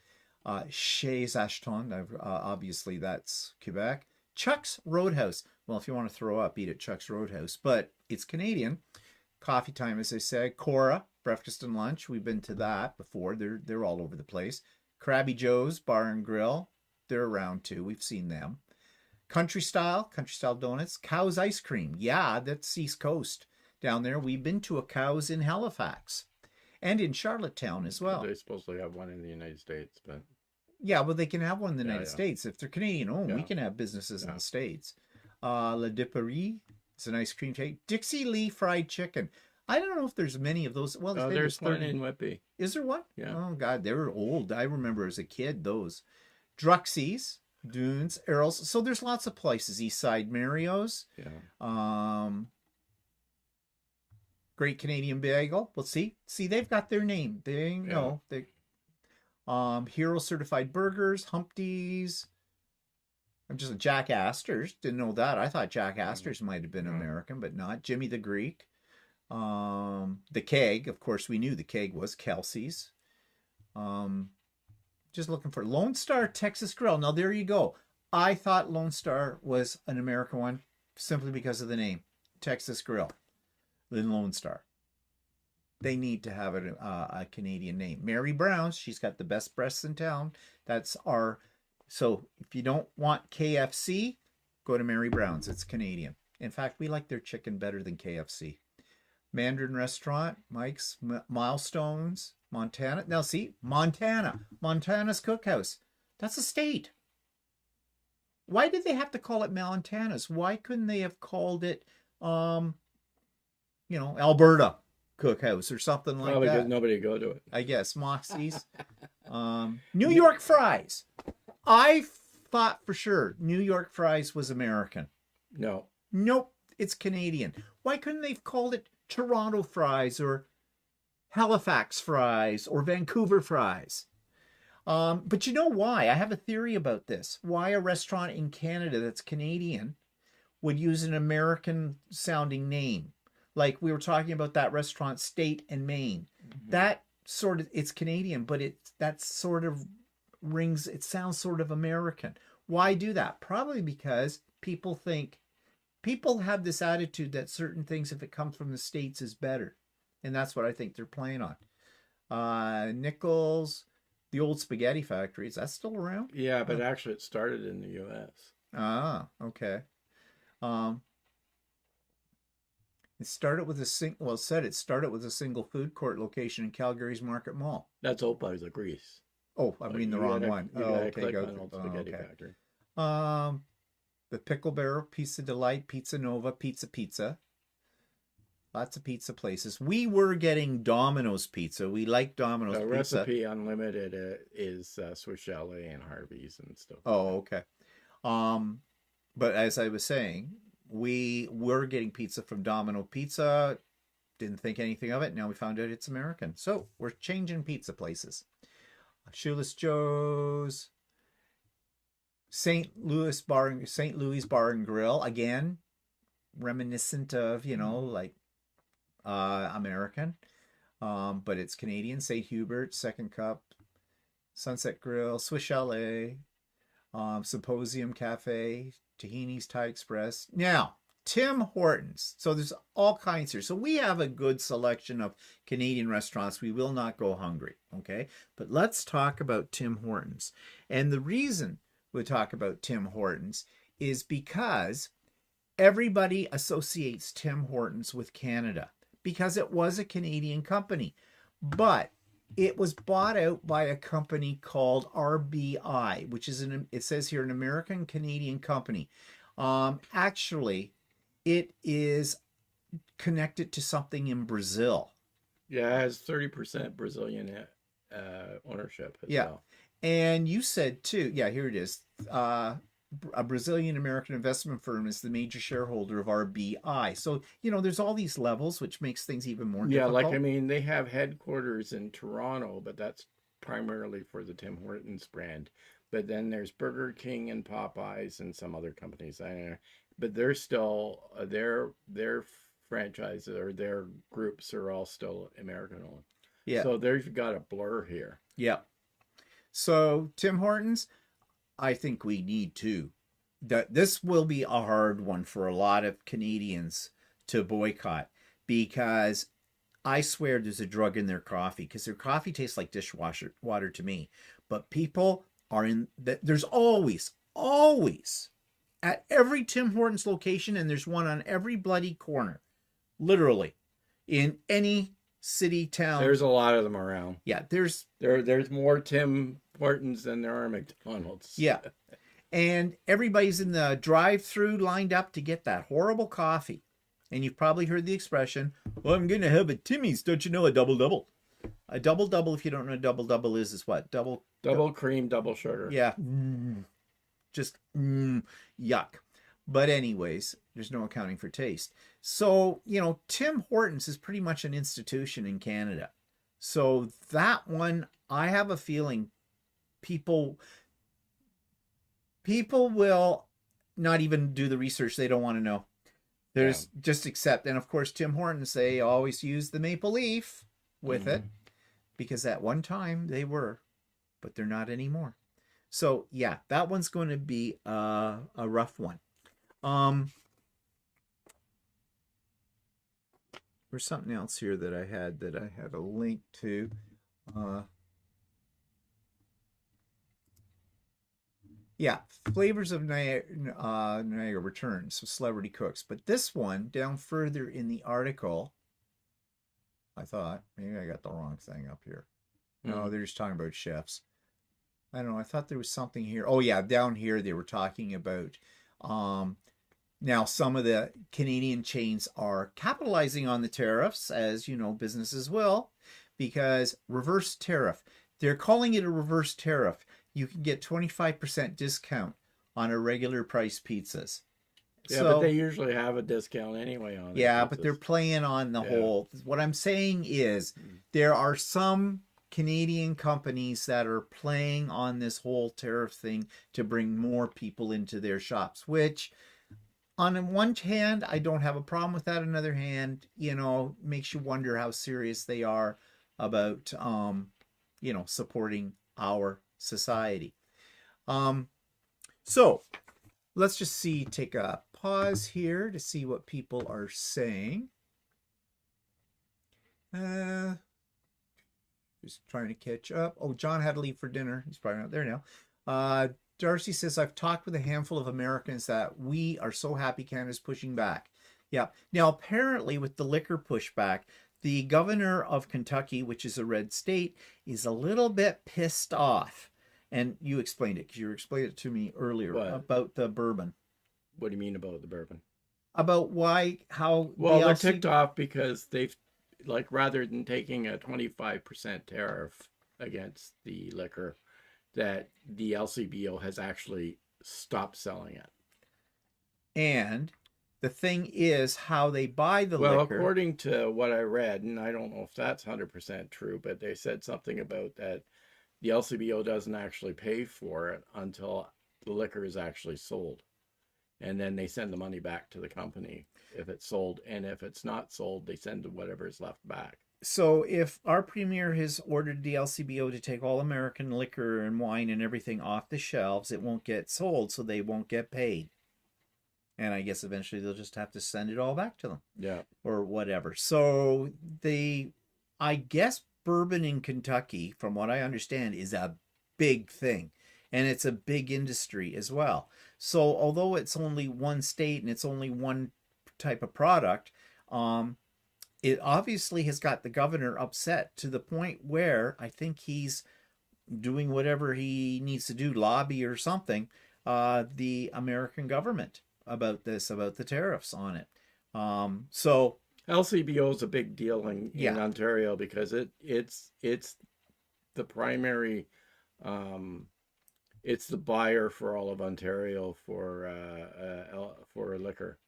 Chez Ashton, obviously that's Quebec. Chuck's Roadhouse. Well, if you want to throw up, eat at Chuck's Roadhouse. But it's Canadian. Coffee Time, as I said. Cora, breakfast and lunch. We've been to that before. They're all over the place. Krabby Joe's Bar and Grill. They're around too. We've seen them. Country style donuts. Cow's ice cream. Yeah, that's East Coast down there. We've been to a Cow's in Halifax and in Charlottetown as well. They supposedly have one in the United States, but Yeah, well, they can have one in the Yeah, United yeah. States. If they're Canadian owned, we Yeah. can have businesses in Yeah. the States. La Dipperie is an ice cream cake. Dixie Lee fried chicken. I don't know if there's many of those. Well, oh, there's one in Whitby. Is there one? Yeah. Oh, God, they were old. I remember as a kid those. Druxy's, Dunes, Earls. So there's lots of places. Eastside Mario's. Yeah. Great Canadian Bagel. Well, see, they've got their name. They know they. Hero Certified Burgers, Humpty's. I'm just Jack Astor's. Didn't know that. I thought Jack Astor's might have been American, but not. Jimmy the Greek. The Keg. Of course, we knew the Keg was Kelsey's. Just looking for Lone Star Texas Grill. Now there you go. I thought Lone Star was an American one simply because of the name, Texas Grill. Then Lone Star. They need to have a Canadian name. Mary Brown's, she's got the best breasts in town. That's our, so if you don't want KFC, go to Mary Brown's. It's Canadian. In fact, we like their chicken better than KFC. Mandarin Restaurant, Mike's, Milestones, Montana. Now see, Montana's Cookhouse. That's a state. Why did they have to call it Montana's? Why couldn't they have called it, Alberta Cookhouse or something like Probably that? because nobody go to it. I guess Moxie's. New York Fries. I thought for sure New York Fries was American. No. Nope, it's Canadian. Why couldn't they have called it Toronto Fries or Halifax Fries or Vancouver Fries? But you know why? I have a theory about this. Why a restaurant in Canada that's Canadian would use an American sounding name. Like we were talking about that restaurant, State and Maine. Mm-hmm. That sort of, it's Canadian, but it sounds sort of American. Why do that? Probably because people have this attitude that certain things, if it comes from the States, is better. And that's what I think they're playing on. Nichols, the old spaghetti factory, is that still around? Yeah, but actually it started in the U.S. Ah, okay. It started with a single food court location in Calgary's Market Mall. That's owned by the Greece. Oh, I'm reading the wrong one. You gotta click on Old Spaghetti okay. Factory. The Pickle Barrel, Pizza Delight, Pizza Nova, Pizza. Lots of pizza places. We were getting Domino's pizza. We like Domino's The pizza. Recipe Unlimited is Swiss Chalet and Harvey's and stuff. Oh, okay. But as I was saying, we were getting pizza from Domino Pizza. Didn't think anything of it. Now we found out it's American. So we're changing pizza places. Shoeless Joe's, St. Louis Bar and Grill, again, reminiscent of, American, but it's Canadian. St. Hubert's, Second Cup, Sunset Grill, Swiss Chalet, Symposium Cafe, Tahini's Thai Express. Now, Tim Hortons. So there's all kinds here. So we have a good selection of Canadian restaurants. We will not go hungry, okay? But let's talk about Tim Hortons. And the reason we talk about Tim Hortons is because everybody associates Tim Hortons with Canada because it was a Canadian company. But it was bought out by a company called RBI, which is it says here an American Canadian company. Actually, it is connected to something in Brazil. Yeah, it has 30% Brazilian ownership as well. And you said too, here it is. A Brazilian American investment firm is the major shareholder of RBI. So, there's all these levels, which makes things even more difficult. They have headquarters in Toronto, but that's primarily for the Tim Hortons brand. But then there's Burger King and Popeyes and some other companies. But they're still, their franchises or their groups are all still American owned. Yeah. So they've got a blur here. Yeah. So Tim Hortons, I think we need to. This will be a hard one for a lot of Canadians to boycott because I swear there's a drug in their coffee because their coffee tastes like dishwasher water to me. But people are there's always at every Tim Hortons location, and there's one on every bloody corner, literally, in any city, town. There's a lot of them around. Yeah, there's more Tim Hortons than there are McDonald's. Yeah. And everybody's in the drive-through lined up to get that horrible coffee. And you've probably heard the expression, well, I'm going to have a Timmy's. Don't you know a double-double? A double-double, if you don't know what a double-double is what? Double cream, double sugar. Yeah. Just yuck. But anyways, there's no accounting for taste. So, Tim Hortons is pretty much an institution in Canada. So that one, I have a feeling people will not even do the research. They don't want to know. There's just accept. And of course, Tim Hortons, they always use the maple leaf with it because at one time they were, but they're not anymore. So yeah, that one's going to be a rough one. There's something else here that I had a link to. Yeah, flavors of Niagara returns, so celebrity cooks. But this one, down further in the article, I thought, maybe I got the wrong thing up here. No, they're just talking about chefs. I don't know, I thought there was something here. Oh yeah, down here they were talking about, now some of the Canadian chains are capitalizing on the tariffs, as businesses will, because reverse tariff. They're calling it a reverse tariff. You can get 25% discount on a regular price pizzas. Yeah, but they usually have a discount anyway on it. Yeah, but they're playing on the whole. What I'm saying is there are some Canadian companies that are playing on this whole tariff thing to bring more people into their shops, which on one hand, I don't have a problem with that. On the other hand, makes you wonder how serious they are about, supporting our society. So let's just take a pause here to see what people are saying. Just trying to catch up. Oh, John had to leave for dinner. He's probably not there now. Darcy says, I've talked with a handful of Americans that we are so happy Canada's pushing back. Yeah. Now, apparently with the liquor pushback, the governor of Kentucky, which is a red state, is a little bit pissed off. And you explained it, because you explained it to me earlier about the bourbon. What do you mean about the bourbon? About how... Well, they're ticked off because they've, rather than taking a 25% tariff against the liquor, that the LCBO has actually stopped selling it. And the thing is how they buy the liquor. Well, according to what I read, and I don't know if that's 100% true, but they said something about that the LCBO doesn't actually pay for it until the liquor is actually sold. And then they send the money back to the company if it's sold. And if it's not sold, they send whatever is left back. So if our premier has ordered the LCBO to take all American liquor and wine and everything off the shelves, it won't get sold, so they won't get paid. And I guess eventually they'll just have to send it all back to them. Yeah. Or whatever. So I guess bourbon in Kentucky, from what I understand, is a big thing. And it's a big industry as well. So although it's only one state and it's only one type of product, it obviously has got the governor upset to the point where I think he's doing whatever he needs to do, lobby or something, the American government about the tariffs on it. So LCBO is a big deal in Ontario because it's the primary, it's the buyer for all of Ontario for liquor,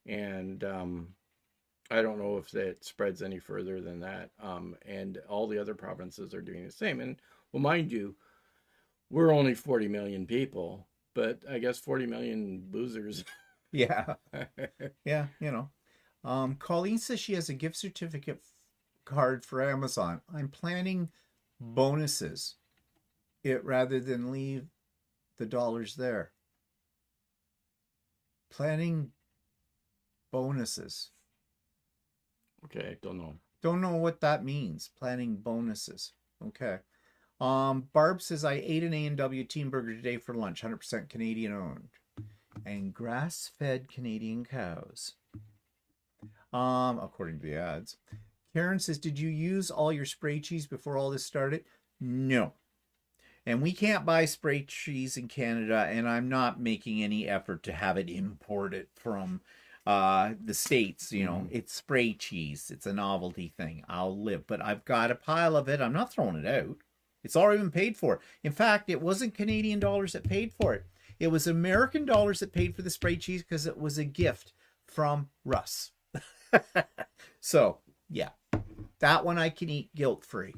and I don't know if it spreads any further than that. And all the other provinces are doing the same. And well, mind you, we're only 40 million people, but I guess 40 million boozers. Yeah. Yeah, Colleen says she has a gift certificate card for Amazon. I'm planning bonuses rather than leave the dollars there. Planning bonuses. Okay, don't know. Don't know what that means. Planning bonuses. Okay. Barb says, I ate an A&W Team Burger today for lunch. 100% Canadian owned. and grass-fed Canadian cows. According to the ads. Karen says, did you use all your spray cheese before all this started? No. And we can't buy spray cheese in Canada, and I'm not making any effort to have it imported from the States. You know, it's spray cheese. It's a novelty thing. I'll live. But I've got a pile of it. I'm not throwing it out. It's already been paid for. In fact, it wasn't Canadian dollars that paid for it. It was American dollars that paid for the spray cheese because it was a gift from Russ. So, yeah. That one I can eat guilt-free.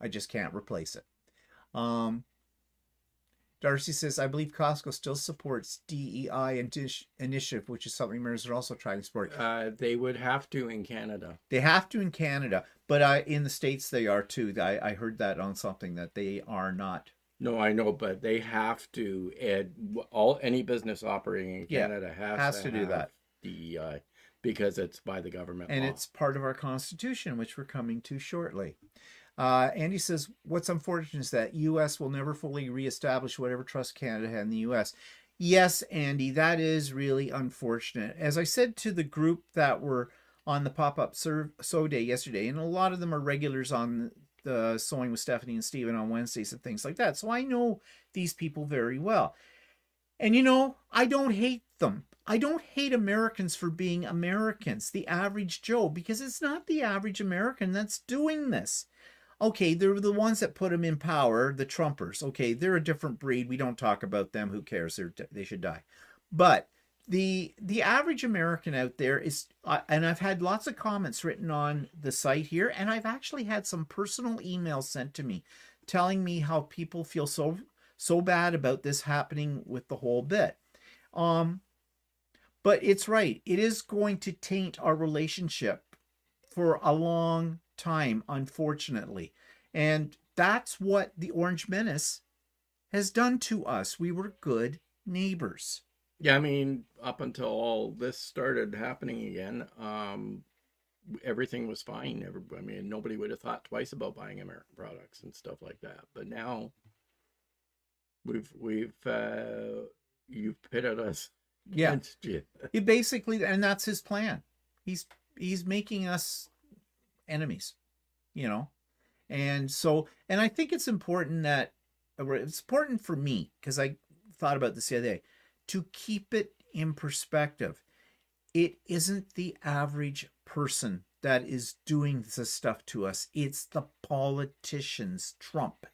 I just can't replace it. Darcy says, I believe Costco still supports DEI initiative, which is something mayors are also trying to support. They would have to in Canada. They have to in Canada, but in the States they are too. I heard that on something that they are not. No, I know, but they have to. Any business operating in Canada has to do that. DEI, because it's by the government and law. It's part of our Constitution, which we're coming to shortly. Andy says, what's unfortunate is that U.S. will never fully reestablish whatever trust Canada had in the U.S. Yes, Andy, that is really unfortunate. As I said to the group that were on the pop-up sew day yesterday, and a lot of them are regulars on the Sewing with Stephanie and Stephen on Wednesdays and things like that. So I know these people very well. And you know, I don't hate them. I don't hate Americans for being Americans, the average Joe, because it's not the average American that's doing this. Okay, they're the ones that put them in power, the Trumpers. Okay, they're a different breed. We don't talk about them. Who cares? They should die. But the average American out there is, and I've had lots of comments written on the site here, and I've actually had some personal emails sent to me telling me how people feel so bad about this happening with the whole bit. But it's right. It is going to taint our relationship for a long time, unfortunately. And that's what the Orange Menace has done to us. We were good neighbors. Yeah, I mean, up until all this started happening again, everything was fine. I mean, nobody would have thought twice about buying American products and stuff like that. But now you've pitted us. Yeah. He basically, and that's his plan. He's making us enemies, you know. And so, and I think it's important for me, because I thought about this the other day, to keep it in perspective. It isn't the average person that is doing this stuff to us. It's the politicians, Trump.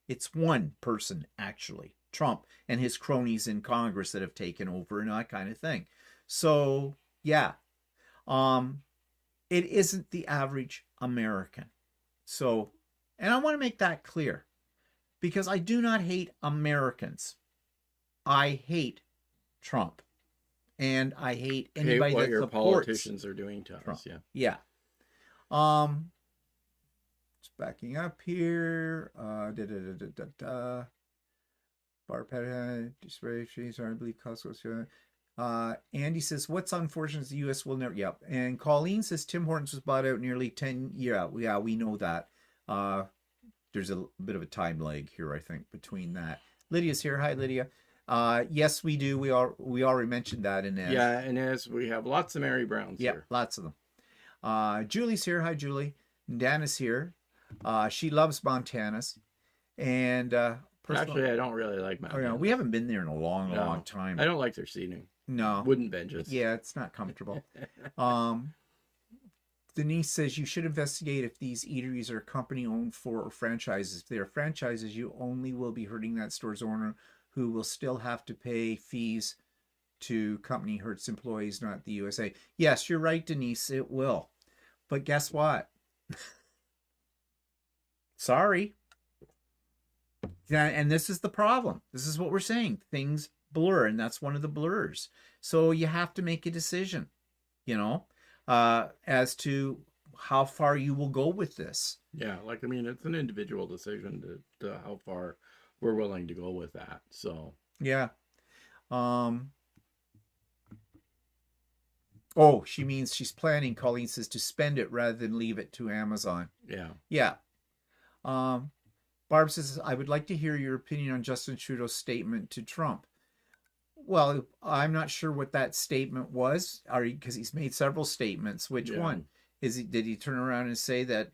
It's one person, actually, Trump and his cronies in Congress that have taken over and that kind of thing. So, yeah, it isn't the average American. So, and I want to make that clear, because I do not hate Americans. I hate Trump, and I hate anybody that your supports politicians are doing to Trump. us. Yeah. Yeah. Just backing up here. Barpet display trees are, I believe, Costco's. Andy says, what's unfortunate is the U.S. will never. Yep. And Colleen says Tim Hortons was bought out nearly 10 years out. Yeah, we know that. There's a bit of a time lag here, I think, between that. Lydia's here. Hi, Lydia. Yes, we do. We already mentioned that in Inez. Yeah, Inez, we have lots of Mary Browns here. Lots of them. Julie's here. Hi, Julie. Dana's here. She loves Montana's. And actually, I don't really like Montana. Oh, yeah, we haven't been there in a long time. I don't like their seating. No. Wooden benches. Yeah, it's not comfortable. Denise says you should investigate if these eateries are company-owned or franchises. If they are franchises, you only will be hurting that store's owner, who will still have to pay fees to company hurts employees, not the USA. Yes, you're right, Denise, it will. But guess what? Sorry. And this is the problem. This is what we're saying. Things blur, and that's one of the blurs. So you have to make a decision, you know, as to how far you will go with this. Yeah, like, I mean, it's an individual decision to how far we're willing to go with that. So yeah. Oh, she means she's planning, Colleen says, to spend it rather than leave it to Amazon. Yeah. Yeah. Barb says, I would like to hear your opinion on Justin Trudeau's statement to Trump. Well, I'm not sure what that statement was, because he's made several statements. Which Yeah. one did he turn around and say that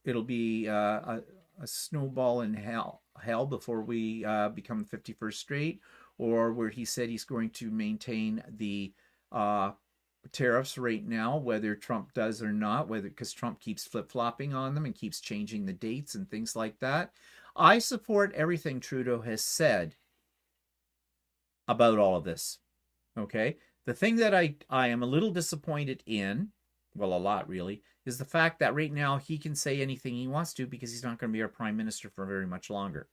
it'll be a snowball in hell before we become 51st state, or where he said he's going to maintain the tariffs right now, whether Trump does or not, whether because Trump keeps flip-flopping on them and keeps changing the dates and things like that. I support everything Trudeau has said about all of this. Okay. The thing that I am a little disappointed in, well, a lot really, is the fact that right now he can say anything he wants to because he's not going to be our prime minister for very much longer.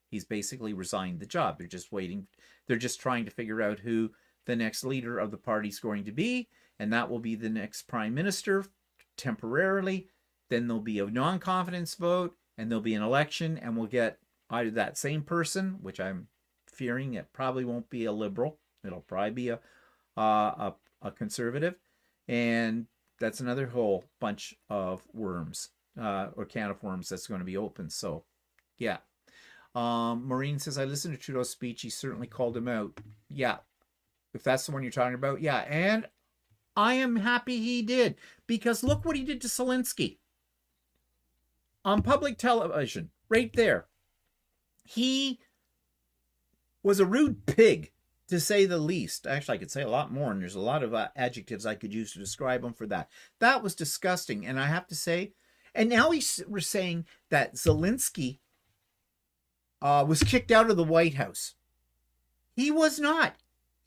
He's basically resigned the job. They're just waiting. They're just trying to figure out who the next leader of the party is going to be, and that will be the next prime minister temporarily. Then there'll be a non-confidence vote, and there'll be an election, and we'll get either that same person, which I'm fearing it probably won't be a liberal. It'll probably be a conservative, and that's another whole bunch of worms, or can of worms that's going to be open. So, yeah. Maureen says, I listened to Trudeau's speech. He certainly called him out. Yeah. If that's the one you're talking about. Yeah. And I am happy he did, because look what he did to Zelensky on public television right there. He was a rude pig, to say the least. Actually, I could say a lot more, and there's a lot of adjectives I could use to describe him for that. That was disgusting. And I have to say, and now we're saying that Zelensky was kicked out of the White House. He was not.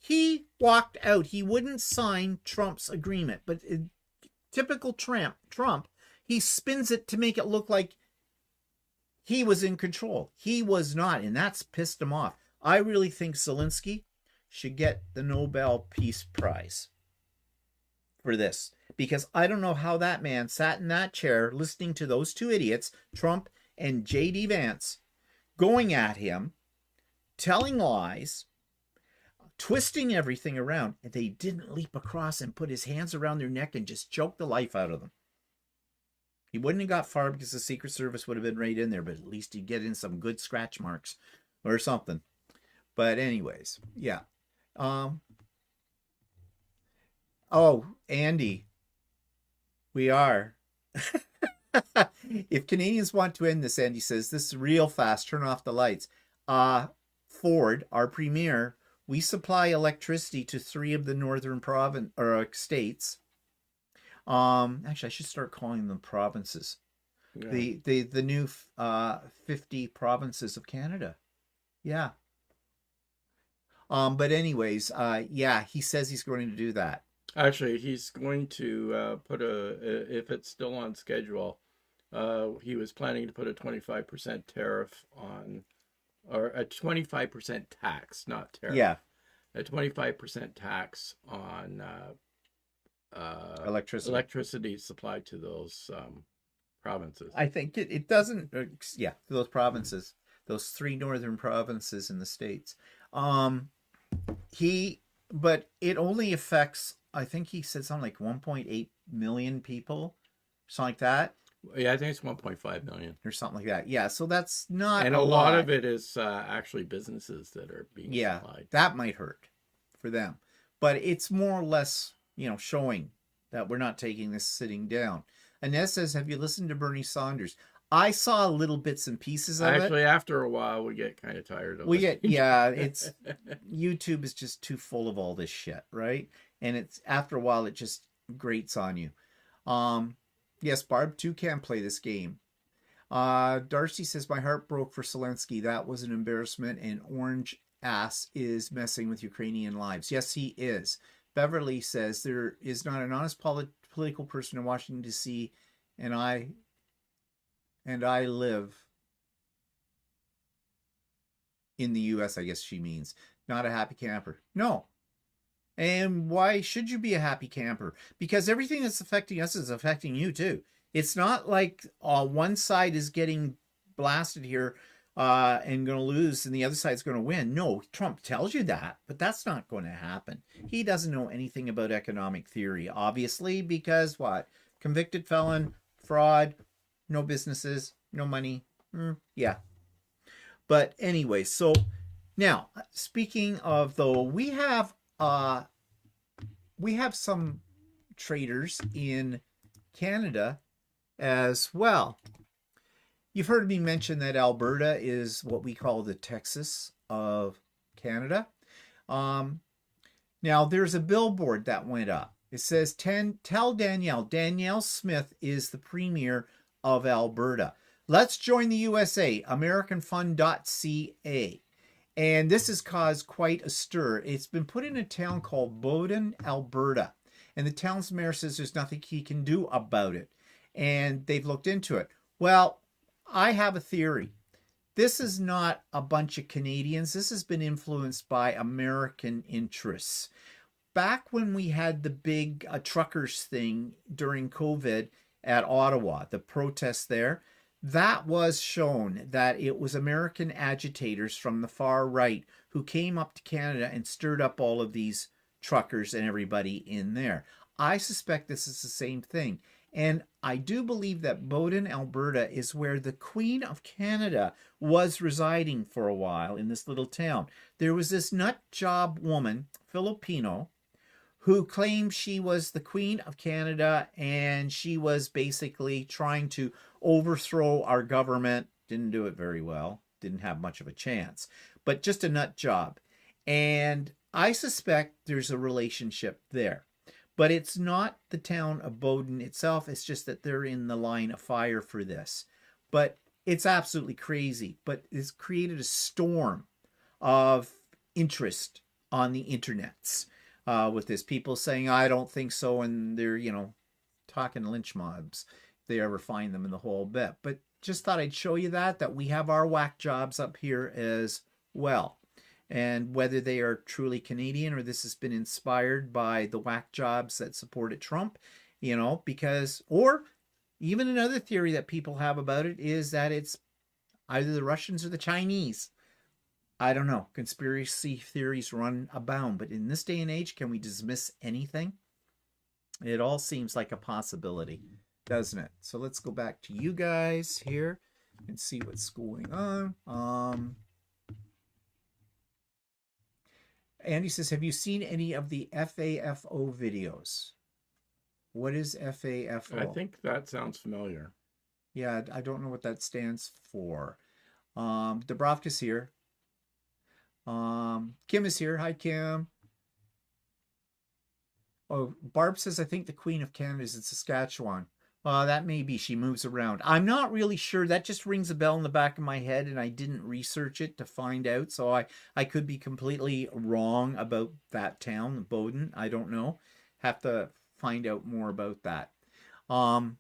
He walked out. He wouldn't sign Trump's agreement. But typical Trump, he spins it to make it look like he was in control. He was not, and that's pissed him off. I really think Zelensky should get the Nobel Peace Prize for this, because I don't know how that man sat in that chair listening to those two idiots, Trump and J.D. Vance, going at him, telling lies, twisting everything around, and they didn't leap across and put his hands around their neck and just choke the life out of them. He wouldn't have got far because the Secret Service would have been right in there, but at least he'd get in some good scratch marks or something. But anyways, yeah. Oh, Andy, we are. If Canadians want to end this, Andy says, this is real fast. Turn off the lights. Ford, our premier, we supply electricity to 3 of the northern states. Actually, I should start calling them provinces. Yeah. The new 50 provinces of Canada. Yeah. But anyways, yeah, he says he's going to do that. Actually, he's going to put if it's still on schedule, he was planning to put a 25% tariff on, or a 25% tax, not tariff. Yeah. A 25% tax on electricity supplied to those provinces. I think it doesn't, yeah, to those provinces, those 3 northern provinces in the States. But it only affects, I think he said something like 1.8 million people, something like that. Yeah, I think it's 1.5 million or something like that. Yeah, so that's not, and a lot of it is actually businesses that are being supplied. That might hurt for them, but it's more or less, showing that we're not taking this sitting down. Inez says, have you listened to Bernie Sanders? I saw little bits and pieces of it. Actually, after a while, we get kind of tired of it. It's YouTube is just too full of all this shit, right? And it's after a while, it just grates on you. Yes, Barb too can play this game. Darcy says, my heart broke for Zelensky. That was an embarrassment, and orange ass is messing with Ukrainian lives. Yes, he is. Beverly says, there is not an honest political person in Washington, D.C., and I live in the U.S., I guess she means. Not a happy camper. No. And why should you be a happy camper? Because everything that's affecting us is affecting you too. It's not like one side is getting blasted here and going to lose and the other side's going to win. No, Trump tells you that, but that's not going to happen. He doesn't know anything about economic theory, obviously, because what? Convicted felon, fraud, no businesses, no money. Yeah. But anyway, so Now, speaking of though, we have some traders in Canada as well. You've heard me mention that Alberta is what we call the Texas of Canada. Now, there's a billboard that went up. It says, tell Danielle. Danielle Smith is the premier of Alberta. Let's join the USA, AmericanFun.ca. And this has caused quite a stir. It's been put in a town called Bowden, Alberta. And the town's mayor says there's nothing he can do about it. And they've looked into it. Well, I have a theory. This is not a bunch of Canadians. This has been influenced by American interests. Back when we had the big truckers thing during COVID at Ottawa, the protests there, that was shown that it was American agitators from the far right who came up to Canada and stirred up all of these truckers and everybody in there. I suspect this is the same thing. And I do believe that Bowden, Alberta is where the Queen of Canada was residing for a while in this little town. There was this nut job woman, Filipino, who claimed she was the Queen of Canada and she was basically trying to overthrow our government. Didn't do it very well. Didn't have much of a chance. But just a nut job. And I suspect there's a relationship there. But it's not the town of Bowden itself. It's just that they're in the line of fire for this. But it's absolutely crazy. But it's created a storm of interest on the internets with this. People saying, I don't think so. And they're, talking lynch mobs if they ever find them in the whole bit. But just thought I'd show you that we have our whack jobs up here as well. And whether they are truly Canadian or this has been inspired by the whack jobs that supported Trump, because, or even another theory that people have about it is that it's either the Russians or the Chinese. I don't know. Conspiracy theories run abound. But in this day and age, can we dismiss anything? It all seems like a possibility, doesn't it? So let's go back to you guys here and see what's going on. Andy says, have you seen any of the FAFO videos? What is FAFO? I think that sounds familiar. Yeah, I don't know what that stands for. Dubrovka's here. Kim is here. Hi, Kim. Oh, Barb says, I think the Queen of Canada is in Saskatchewan. That may be. She moves around. I'm not really sure. That just rings a bell in the back of my head, and I didn't research it to find out. So I could be completely wrong about that town, Bowden. I don't know. Have to find out more about that. But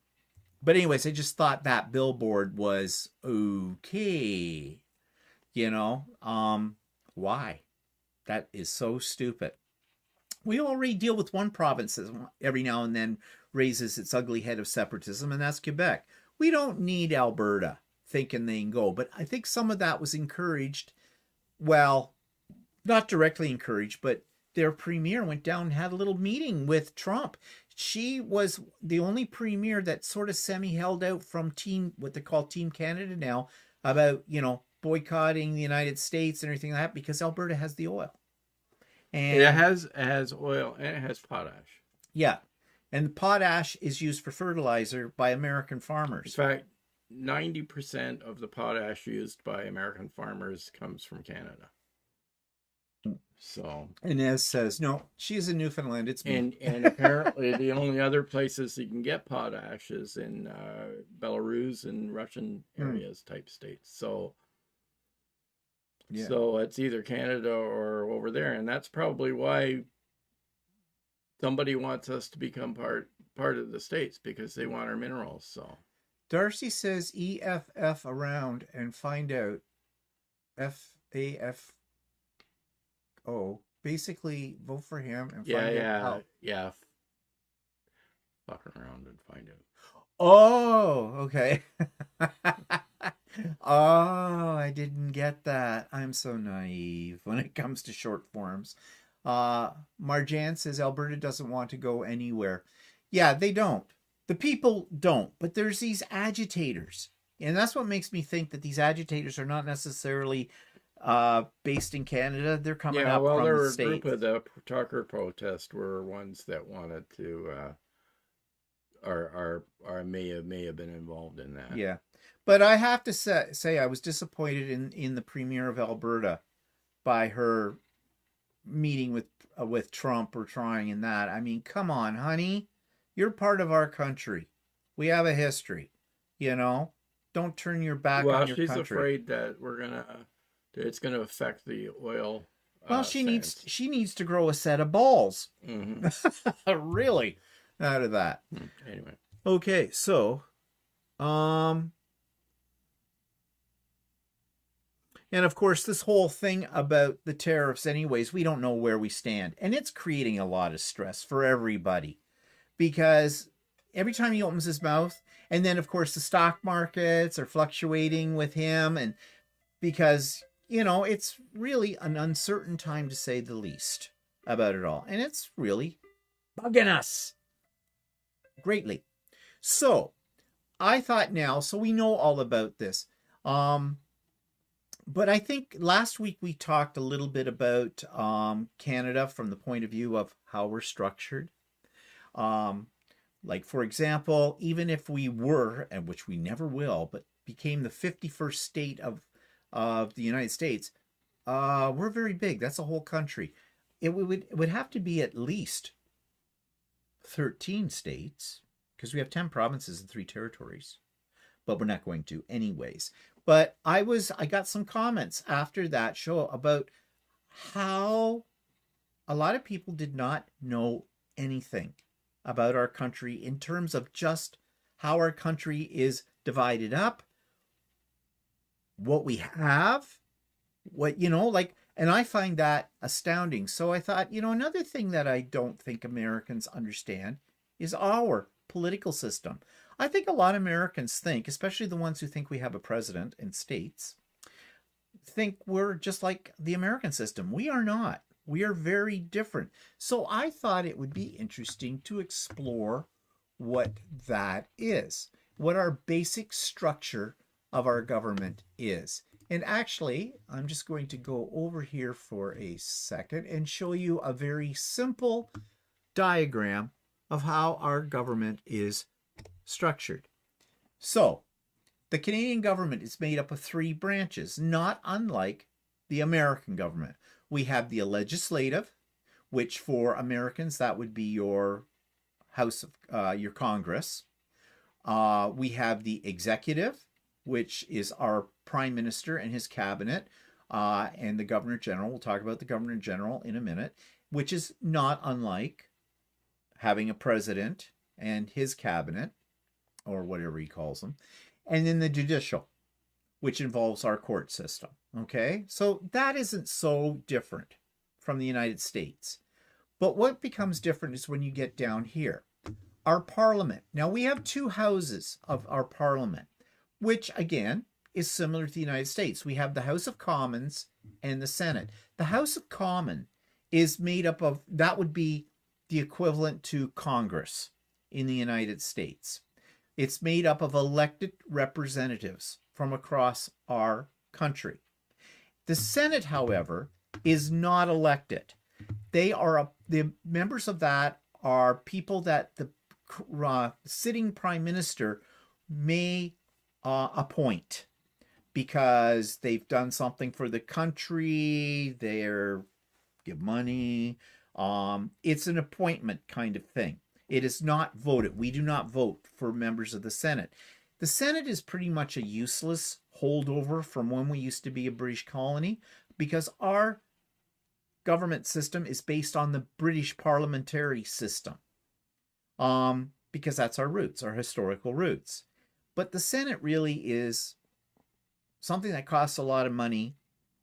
anyways, I just thought that billboard was okay. Why? That is so stupid. We already deal with one province that every now and then raises its ugly head of separatism, and that's Quebec. We don't need Alberta thinking they can go. But I think some of that was encouraged. Well, not directly encouraged, but their premier went down and had a little meeting with Trump. She was the only premier that sort of semi-held out from what they call Team Canada now, about, boycotting the United States and everything like that, because Alberta has the oil. And it has oil and it has potash. Yeah. And the potash is used for fertilizer by American farmers. In fact, 90% of the potash used by American farmers comes from Canada. So Inez says, no, she's in Newfoundland. It's me. And apparently the only other places you can get potash is in Belarus and Russian areas type states. So yeah. So it's either Canada or over there, and that's probably why somebody wants us to become part of the States, because they want our minerals. So Darcy says EFF around and find out. FAFO. Basically, vote for him and find out. Yeah. Fuck around and find out. Oh, okay. Oh, I didn't get that. I'm so naive when it comes to short forms. Marjan says Alberta doesn't want to go anywhere. Yeah, they don't. The people don't. But there's these agitators. And that's what makes me think that these agitators are not necessarily based in Canada. They're coming Yeah, up well, from there the were a group States. of the Tucker protest were ones that wanted to, or may have been involved in that. Yeah. But I have to say I was disappointed in the Premier of Alberta by her meeting with Trump or trying in that. I mean, come on, honey. You're part of our country. We have a history, you know? Don't turn your back Well, on your she's country. afraid that it's gonna affect the oil Well, sands. she needs to grow a set of balls. Hmm. Really, out of that. Anyway, Okay, so um and of course this whole thing about the tariffs anyways, we don't know where we stand. And it's creating a lot of stress for everybody because every time he opens his mouth, and then of course the stock markets are fluctuating with him, and because it's really an uncertain time to say the least about it all, and it's really bugging us greatly. So I thought now, so we know all about this. But I think last week we talked a little bit about Canada from the point of view of how we're structured. Um, like, for example, even if we were, and which we never will, but became the 51st state of the United States, we're very big. That's a whole country. It would have to be at least 13 states because we have 10 provinces and 3 territories, but we're not going to anyways. But I got some comments after that show about how a lot of people did not know anything about our country in terms of just how our country is divided up, what we have, and I find that astounding. So I thought, another thing that I don't think Americans understand is our political system. I think a lot of Americans think, especially the ones who think we have a president in states, think we're just like the American system. We are not. We are very different. So I thought it would be interesting to explore what that is, what our basic structure of our government is. And actually, I'm just going to go over here for a second and show you a very simple diagram of how our government is structured. So, the Canadian government is made up of 3 branches, not unlike the American government. We have the legislative, which for Americans, that would be your House of your Congress. We have the executive, which is our Prime Minister and his cabinet, and the Governor General. We'll talk about the Governor General in a minute, which is not unlike having a president and his cabinet, or whatever he calls them. And then the judicial, which involves our court system. Okay, so that isn't so different from the United States. But what becomes different is when you get down here. Our parliament. Now, we have 2 houses of our parliament, which again is similar to the United States. We have the House of Commons and the Senate. The House of Commons is made up of, that would be the equivalent to Congress in the United States. It's made up of elected representatives from across our country. The Senate, however, is not elected. The members of that are people that the sitting prime minister may appoint because they've done something for the country, they're give money. It's an appointment kind of thing. It is not voted. We do not vote for members of the Senate. The Senate is pretty much a useless holdover from when we used to be a British colony because our government system is based on the British parliamentary system. Because that's our roots, our historical roots. But the Senate really is something that costs a lot of money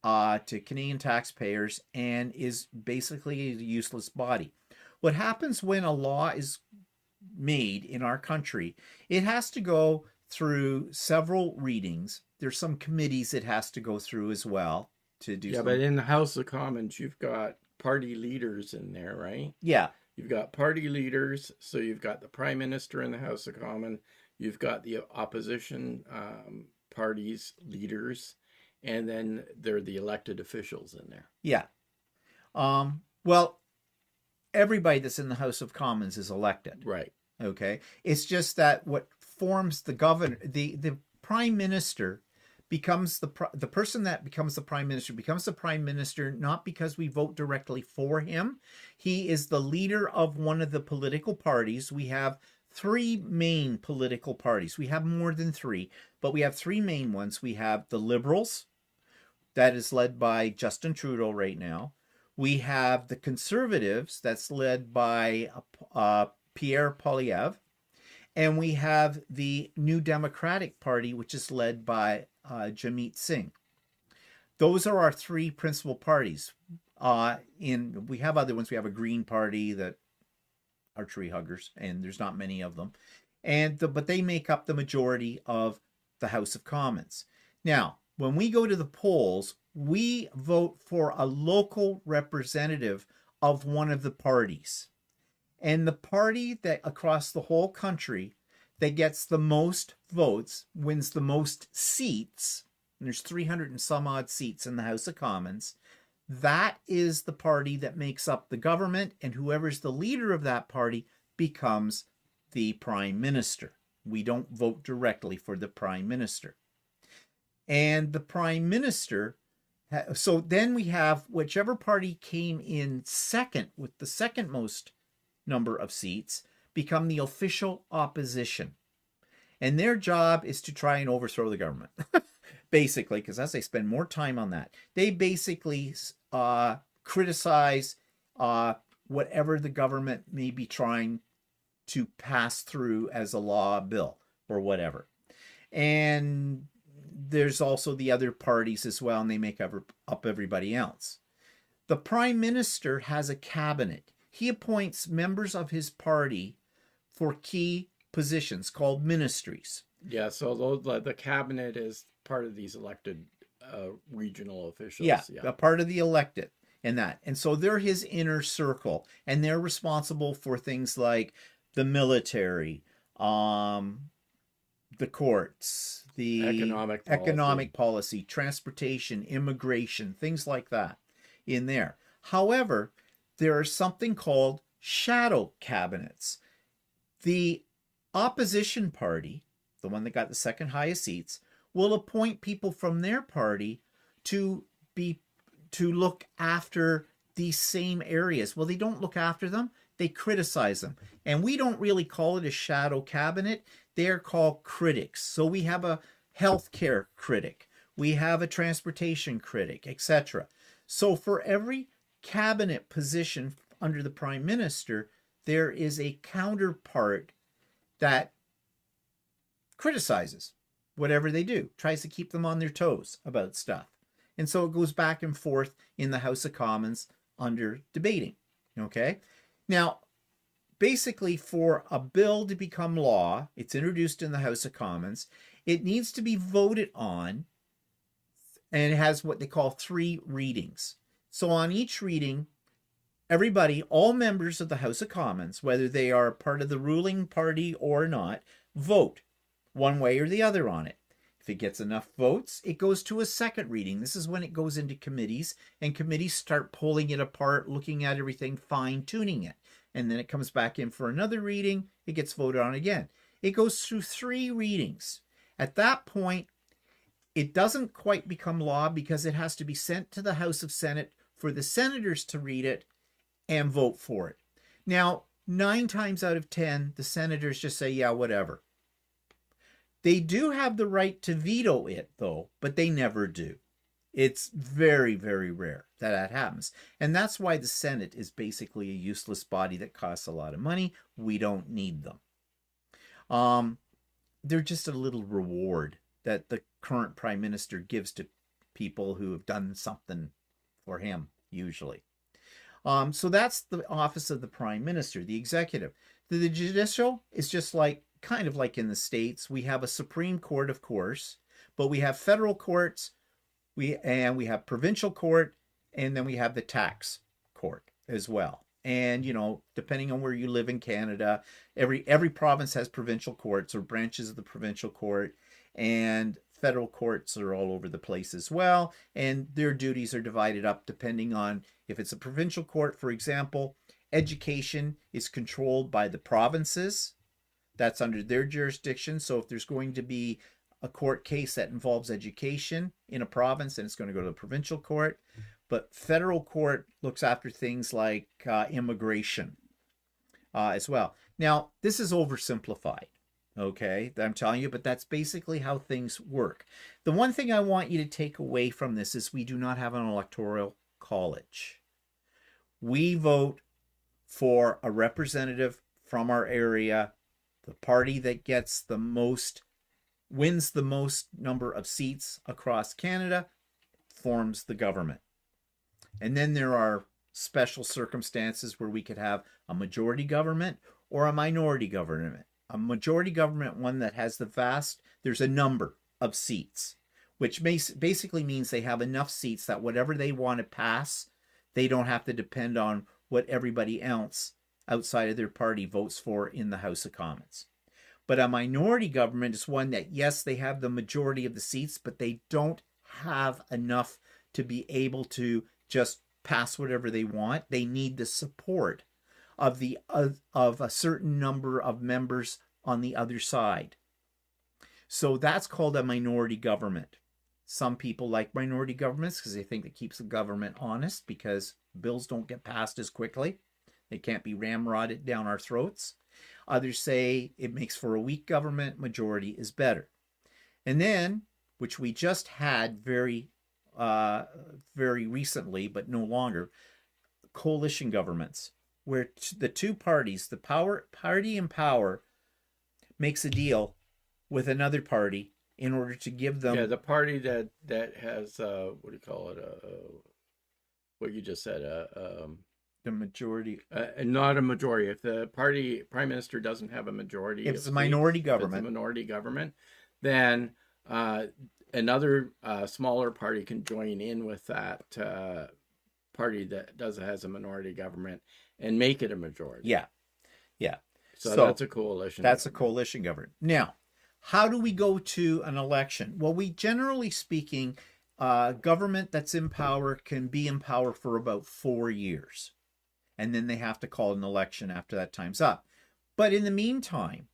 to Canadian taxpayers and is basically a useless body. What happens when a law is made in our country, it has to go through several readings. There's some committees it has to go through as well to do. Yeah, but in the House of Commons, you've got party leaders in there, right? Yeah. You've got party leaders, so you've got the Prime Minister in the House of Commons, you've got the opposition parties' leaders, and then there are the elected officials in there. Yeah. Well, everybody that's in the House of Commons is elected. Right. Okay. It's just that what forms the governor, the prime minister becomes the person that becomes the prime minister not because we vote directly for him. He is the leader of one of the political parties. We have three main political parties. We have more than three, but we have three main ones. We have the Liberals, that is led by Justin Trudeau right now. We have the Conservatives, that's led by Pierre Poilievre. And we have the New Democratic Party, which is led by Jagmeet Singh. Those are our three principal parties. We have other ones. We have a Green Party that are tree huggers, and there's not many of them. But they make up the majority of the House of Commons. Now, when we go to the polls, we vote for a local representative of one of the parties. And the party that across the whole country that gets the most votes wins the most seats. And there's 300 and some odd seats in the House of Commons. That is the party that makes up the government, and whoever's the leader of that party becomes the prime minister. We don't vote directly for the prime minister. And the prime minister, so then we have whichever party came in second with the second most number of seats become the official opposition. And their job is to try and overthrow the government. Basically, because as they spend more time on that, they basically criticize whatever the government may be trying to pass through as a law bill or whatever. And there's also the other parties as well, and they make up everybody else. The prime minister has a cabinet. He appoints members of his party for key positions called ministries. Yeah, so the cabinet is part of these elected regional officials. Yeah, a part of the elected and that. And so they're his inner circle, and they're responsible for things like the military, the courts, the economic policy, transportation, immigration, things like that in there. However, there is something called shadow cabinets. The opposition party, the one that got the second highest seats, will appoint people from their party to look after these same areas. Well, they don't look after them, they criticize them. And we don't really call it a shadow cabinet. They're called critics. So we have a healthcare critic, we have a transportation critic, etc. So for every cabinet position under the prime minister, there is a counterpart that criticizes whatever they do, tries to keep them on their toes about stuff. And so it goes back and forth in the House of Commons under debating. Okay? Now, basically, for a bill to become law, it's introduced in the House of Commons, it needs to be voted on, and it has what they call 3 readings. So on each reading, everybody, all members of the House of Commons, whether they are part of the ruling party or not, vote one way or the other on it. If it gets enough votes, it goes to a second reading. This is when it goes into committees, and committees start pulling it apart, looking at everything, fine-tuning it. And then it comes back in for another reading. It gets voted on again. It goes through 3 readings. At that point, it doesn't quite become law because it has to be sent to the House of Senate for the senators to read it and vote for it. Now, 9 times out of 10, the senators just say, yeah, whatever. They do have the right to veto it, though, but they never do. It's very, very rare that that happens. And that's why the Senate is basically a useless body that costs a lot of money. We don't need them. They're just a little reward that the current prime minister gives to people who have done something for him, usually. So that's the office of the prime minister, the executive. The judicial is just like, kind of like in the States. We have a Supreme Court, of course, but we have federal courts, we have provincial court, and then we have the tax court as well. And, you know, depending on where you live in Canada, every province has provincial courts or branches of the provincial court. And federal courts are all over the place as well, and their duties are divided up depending on if it's a provincial court, for example. Education is controlled by the provinces. That's under their jurisdiction. So if there's going to be a court case that involves education in a province, then it's going to go to the provincial court. But federal court looks after things like immigration as well. Now, this is oversimplified, okay, that I'm telling you, but that's basically how things work. The one thing I want you to take away from this is we do not have an electoral college. We vote for a representative from our area. The party that gets the most, wins the most number of seats across Canada, forms the government. And then there are special circumstances where we could have a majority government or a minority government. A majority government, one that has there's a number of seats, which basically means they have enough seats that whatever they want to pass, they don't have to depend on what everybody else outside of their party votes for in the House of Commons. But a minority government is one that, yes, they have the majority of the seats, but they don't have enough to be able to just pass whatever they want. They need the support of a certain number of members on the other side. So that's called a minority government. Some people like minority governments because they think it keeps the government honest, because bills don't get passed as quickly. They can't be ramrodded down our throats. Others say it makes for a weak government. Majority is better. And then, which we just had very recently, but no longer, coalition governments, where the two parties, the party in power, makes a deal with another party in order to give them... the party that has, what do you call it, what you just said, the majority... not a majority. If the party prime minister doesn't have a majority... If it's a minority government. If it's a minority government, then another smaller party can join in with that party that has a minority government and make it a majority. Yeah. So that's a coalition. That's a coalition government. Now, how do we go to an election? Well, we generally speaking, government that's in power can be in power for about 4 years. And then they have to call an election after that time's up. But in the meantime,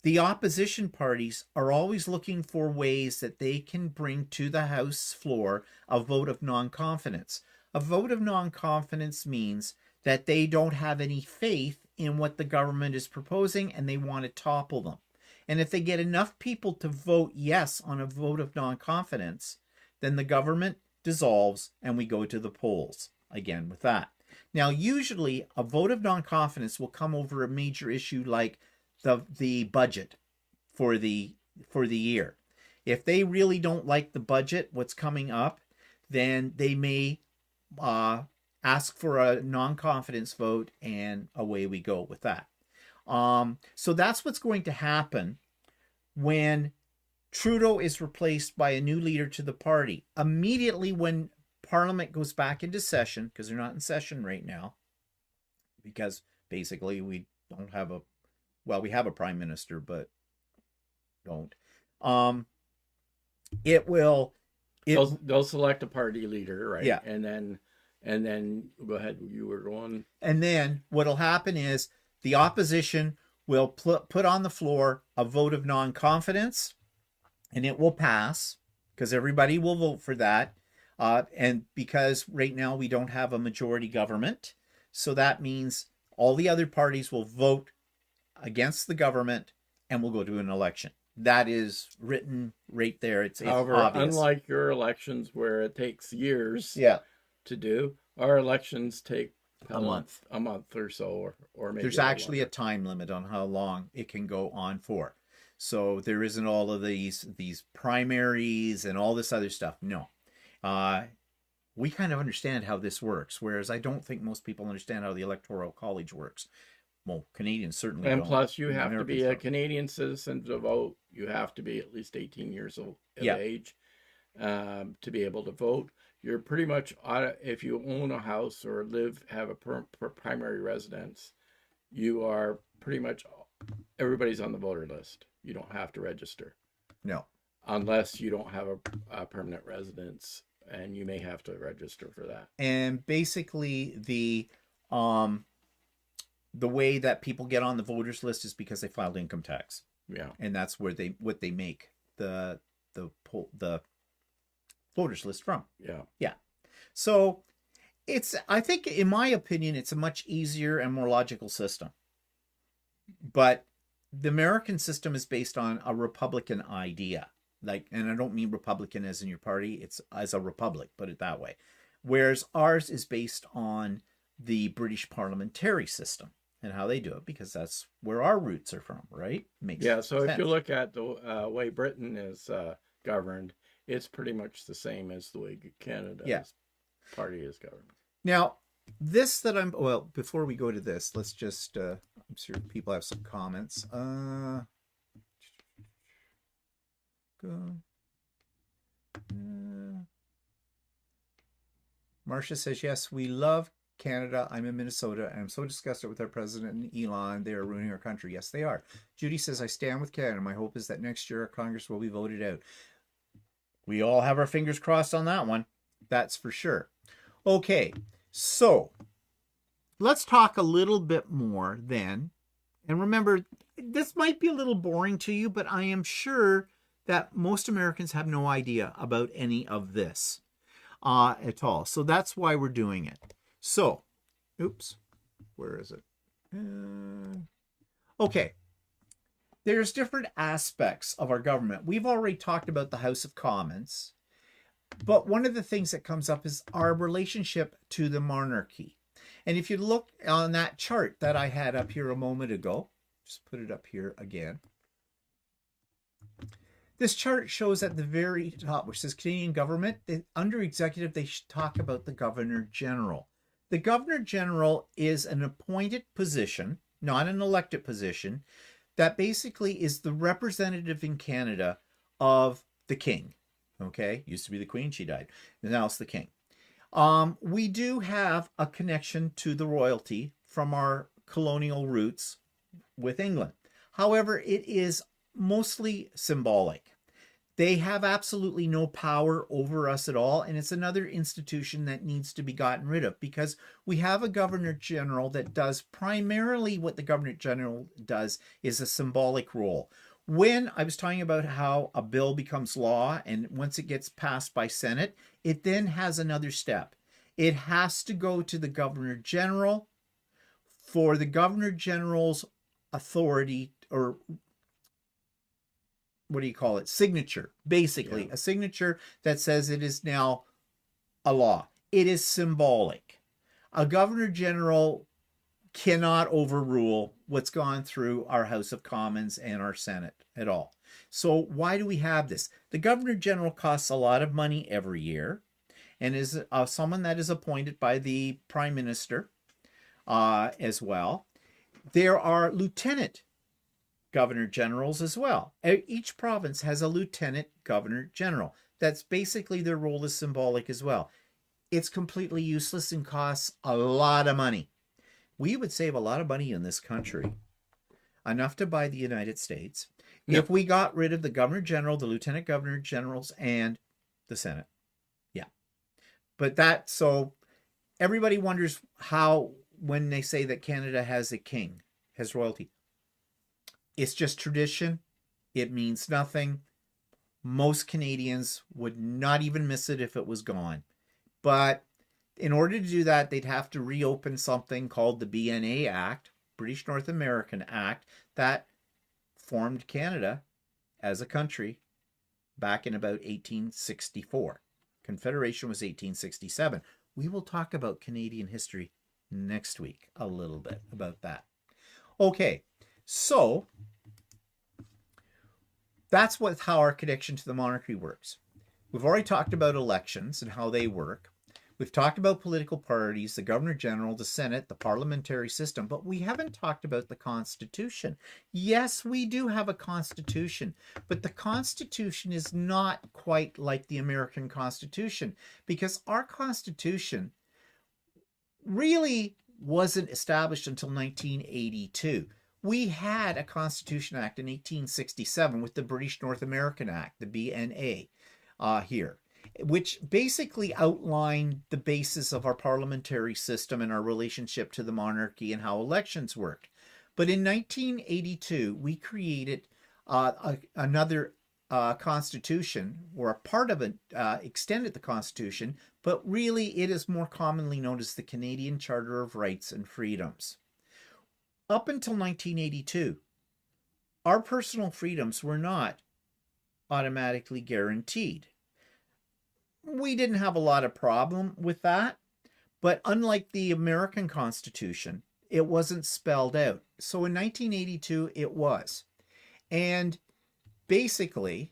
the opposition parties are always looking for ways that they can bring to the House floor a vote of non-confidence. A vote of non-confidence means that they don't have any faith in what the government is proposing and they want to topple them. And if they get enough people to vote yes on a vote of non-confidence, then the government dissolves and we go to the polls again with that. Now, usually a vote of non-confidence will come over a major issue like the budget for the year. If they really don't like the budget, what's coming up, then they may ask for a non-confidence vote, and away we go with that. So that's what's going to happen when Trudeau is replaced by a new leader to the party. Immediately when Parliament goes back into session, because they're not in session right now, because basically we don't have we have a prime minister, but don't. They'll select a party leader, right? Yeah. And then go ahead. You were going. And then what'll happen is the opposition will put on the floor a vote of non-confidence, and it will pass because everybody will vote for that. And because right now we don't have a majority government, so that means all the other parties will vote against the government and we'll go to an election. That is written right there. It's However, obvious. Unlike your elections where it takes years to do, our elections take a month or so, or maybe there's actually a time limit on how long it can go on for. So there isn't all of these primaries and all this other stuff. No. We kind of understand how this works, whereas I don't think most people understand how the Electoral College works. Well, Canadians certainly don't. And plus, you have to be a Canadian citizen to vote. You have to be at least 18 years of age to be able to vote. You're pretty much, if you own a house or have a primary residence, you are pretty much, everybody's on the voter list. You don't have to register. No. unless you don't have a permanent residence, and you may have to register for that. And basically the way that people get on the voters list is because they filed income tax, Yeah. and that's where what they make the voters list from. Yeah. So I think, in my opinion, it's a much easier and more logical system. But the American system is based on a Republican idea. And I don't mean Republican as in your party, it's as a republic, put it that way. Whereas ours is based on the British parliamentary system and how they do it, because that's where our roots are from, right? So sense. If you look at the way Britain is governed, it's pretty much the same as the way Canada's party is governed. Now, before we go to this, let's just, I'm sure people have some comments. Marcia says, yes, we love Canada. I'm in Minnesota, and I'm so disgusted with our president and Elon. They are ruining our country. Yes, they are. Judy says, I stand with Canada. My hope is that next year our Congress will be voted out. We all have our fingers crossed on that one. That's for sure. Okay, so let's talk a little bit more then. And remember, this might be a little boring to you, but I am sure that most Americans have no idea about any of this at all. So that's why we're doing it. So, oops, where is it? Okay. There's different aspects of our government. We've already talked about the House of Commons, but one of the things that comes up is our relationship to the monarchy. And if you look on that chart that I had up here a moment ago, just put it up here again. This chart shows at the very top, which says Canadian government, under executive, they talk about the Governor General. The Governor General is an appointed position, not an elected position, that basically is the representative in Canada of the King. Okay, used to be the Queen, she died. Now it's the King. We do have a connection to the royalty from our colonial roots with England. However, it is mostly symbolic. They have absolutely no power over us at all, and it's another institution that needs to be gotten rid of, because we have a Governor General that does primarily what the Governor General does is a symbolic role. When I was talking about how a bill becomes law, and once it gets passed by Senate, it then has another step. It has to go to the Governor General for the Governor General's authority, or what do you call it? Signature, basically. A signature that says it is now a law. It is symbolic. A Governor General cannot overrule what's gone through our House of Commons and our Senate at all. So why do we have this? The Governor General costs a lot of money every year, and is someone that is appointed by the Prime Minister as well. There are Lieutenant Governor Generals as well. Each province has a Lieutenant Governor General. That's basically their role is symbolic as well. It's completely useless and costs a lot of money. We would save a lot of money in this country, enough to buy the United States, if we got rid of the Governor General, the Lieutenant Governor Generals, and the Senate. Yeah. But so everybody wonders how, when they say that Canada has a king, has royalty. It's just tradition. It means nothing. Most Canadians would not even miss it if it was gone. But in order to do that, they'd have to reopen something called the BNA Act, British North American Act, that formed Canada as a country back in about 1864. Confederation was 1867. We will talk about Canadian history next week, a little bit about that. Okay, so that's how our connection to the monarchy works. We've already talked about elections and how they work. We've talked about political parties, the Governor General, the Senate, the parliamentary system, but we haven't talked about the Constitution. Yes, we do have a Constitution, but the Constitution is not quite like the American Constitution, because our Constitution really wasn't established until 1982. we had a Constitution Act in 1867 with the British North American Act, the BNA, here, which basically outlined the basis of our parliamentary system and our relationship to the monarchy and how elections worked. But in 1982, we created another constitution, or a part of it extended the Constitution, but really it is more commonly known as the Canadian Charter of Rights and Freedoms. Up until 1982, our personal freedoms were not automatically guaranteed. We didn't have a lot of problem with that, but unlike the American Constitution, it wasn't spelled out. So in 1982, it was. And basically,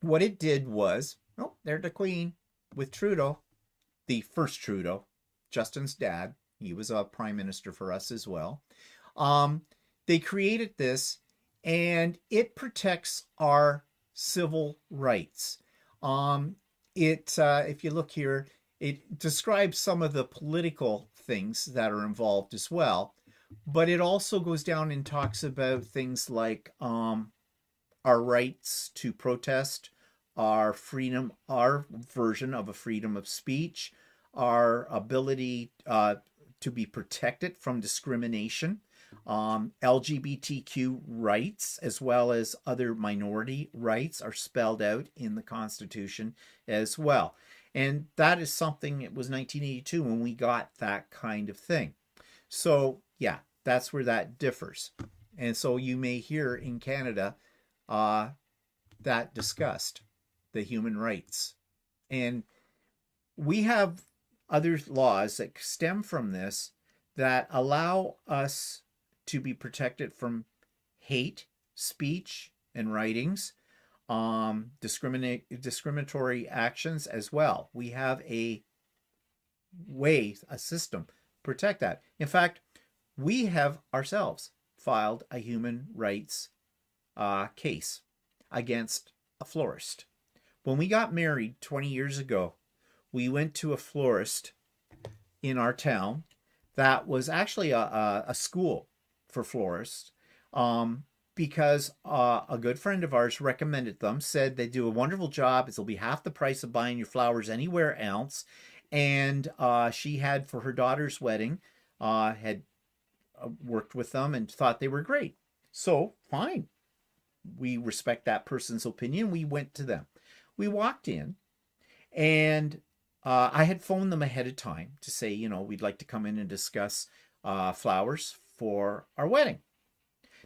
what it did was, oh, there's the Queen with Trudeau, the first Trudeau, Justin's dad. He was a prime minister for us as well. They created this, and it protects our civil rights. If you look here, it describes some of the political things that are involved as well, but it also goes down and talks about things like our rights to protest, our freedom, our version of a freedom of speech, our ability to be protected from discrimination, LGBTQ rights, as well as other minority rights are spelled out in the Constitution as well. And that is something, it was 1982 when we got that kind of thing. So yeah, that's where that differs. And so you may hear in Canada that discussed, the human rights. And we have other laws that stem from this that allow us to be protected from hate speech and writings, discriminatory actions as well. We have a way, a system, protect that. In fact, we have ourselves filed a human rights case against a florist. When we got married 20 years ago, we went to a florist in our town that was actually a school for florists, because a good friend of ours recommended them, said they do a wonderful job. It'll be half the price of buying your flowers anywhere else. And she had, for her daughter's wedding, had worked with them and thought they were great. So fine, we respect that person's opinion. We went to them. We walked in, and I had phoned them ahead of time to say, you know, we'd like to come in and discuss flowers for our wedding.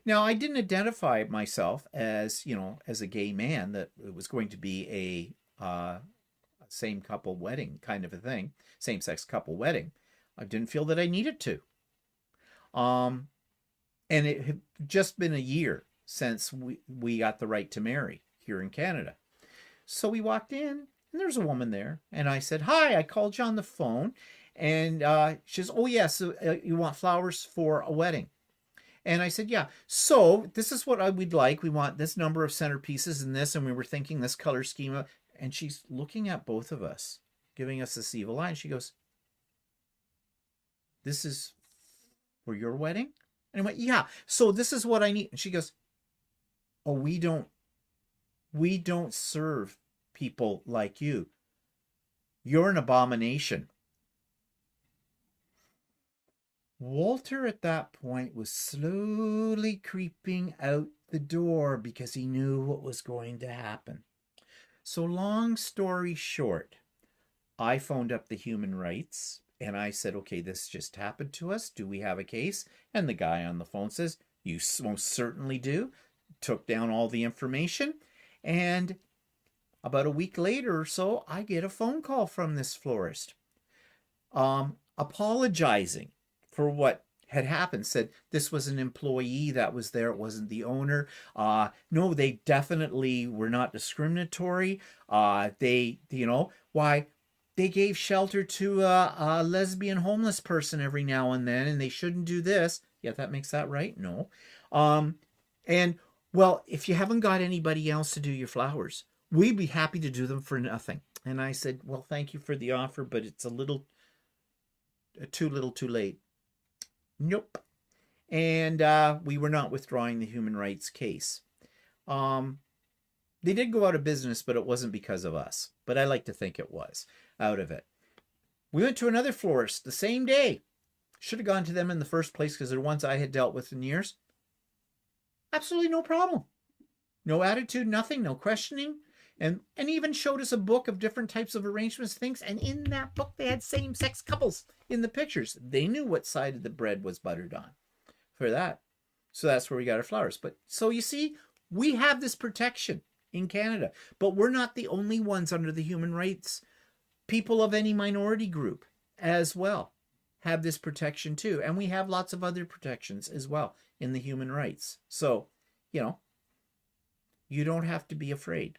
Now, I didn't identify myself as, you know, as a gay man, that it was going to be a same couple wedding kind of a thing, same-sex couple wedding. I didn't feel that I needed to. And it had just been a year since we got the right to marry here in Canada. So we walked in, and there's a woman there, and I said, hi, I called you on the phone. And she says, oh, yes, you want flowers for a wedding. And I said, yeah. So this is what we'd like. We want this number of centerpieces and this, and we were thinking this color schema. And she's looking at both of us, giving us this evil eye. And she goes, this is for your wedding? And I went, yeah. So this is what I need. And she goes, oh, we don't serve people like you. You're an abomination. Walter at that point was slowly creeping out the door because he knew what was going to happen. So long story short, I phoned up the human rights and I said, okay, this just happened to us. Do we have a case? And the guy on the phone says, you most certainly do. Took down all the information. And about a week later or so, I get a phone call from this florist, apologizing for what had happened. Said this was an employee that was there. It wasn't the owner. No, they definitely were not discriminatory. They, you know, why they gave shelter to a lesbian homeless person every now and then, and they shouldn't do this. Yeah, that makes that right? No. And well, if you haven't got anybody else to do your flowers, we'd be happy to do them for nothing. And I said, well, thank you for the offer, but it's a little too little too late. Nope. And we were not withdrawing the human rights case. They did go out of business, but it wasn't because of us. But I like to think it was out of it. We went to another florist the same day. Should have gone to them in the first place because they're the ones I had dealt with in years. Absolutely no problem. No attitude, nothing, no questioning. And even showed us a book of different types of arrangements, things. And in that book, they had same-sex couples in the pictures. They knew what side of the bread was buttered on for that. So that's where we got our flowers. But so you see, we have this protection in Canada. But we're not the only ones under the human rights. People of any minority group as well have this protection too. And we have lots of other protections as well in the human rights. So, you know, you don't have to be afraid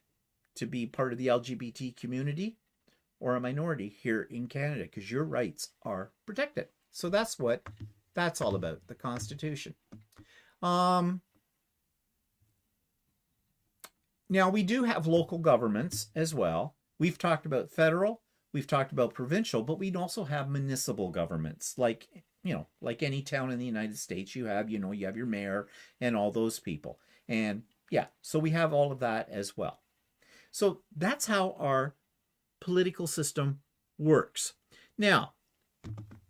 to be part of the LGBT community or a minority here in Canada because your rights are protected. So that's what that's all about, the Constitution. Now, we do have local governments as well. We've talked about federal, we've talked about provincial, but we also have municipal governments. Like, you know, like any town in the United States, you have, you have your mayor and all those people. And yeah, so we have all of that as well. So that's how our political system works. Now,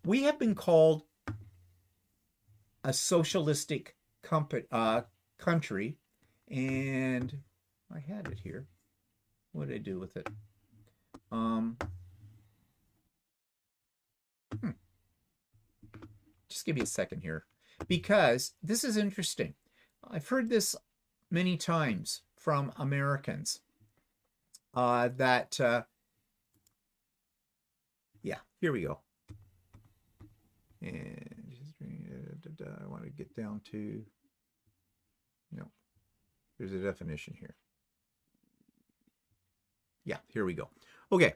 we have been called a socialistic country, and I had it here. What did I do with it? Just give me a second here, because this is interesting. I've heard this many times from Americans. Yeah, here we go. And I want to get down to, there's a definition here. Yeah, here we go. Okay.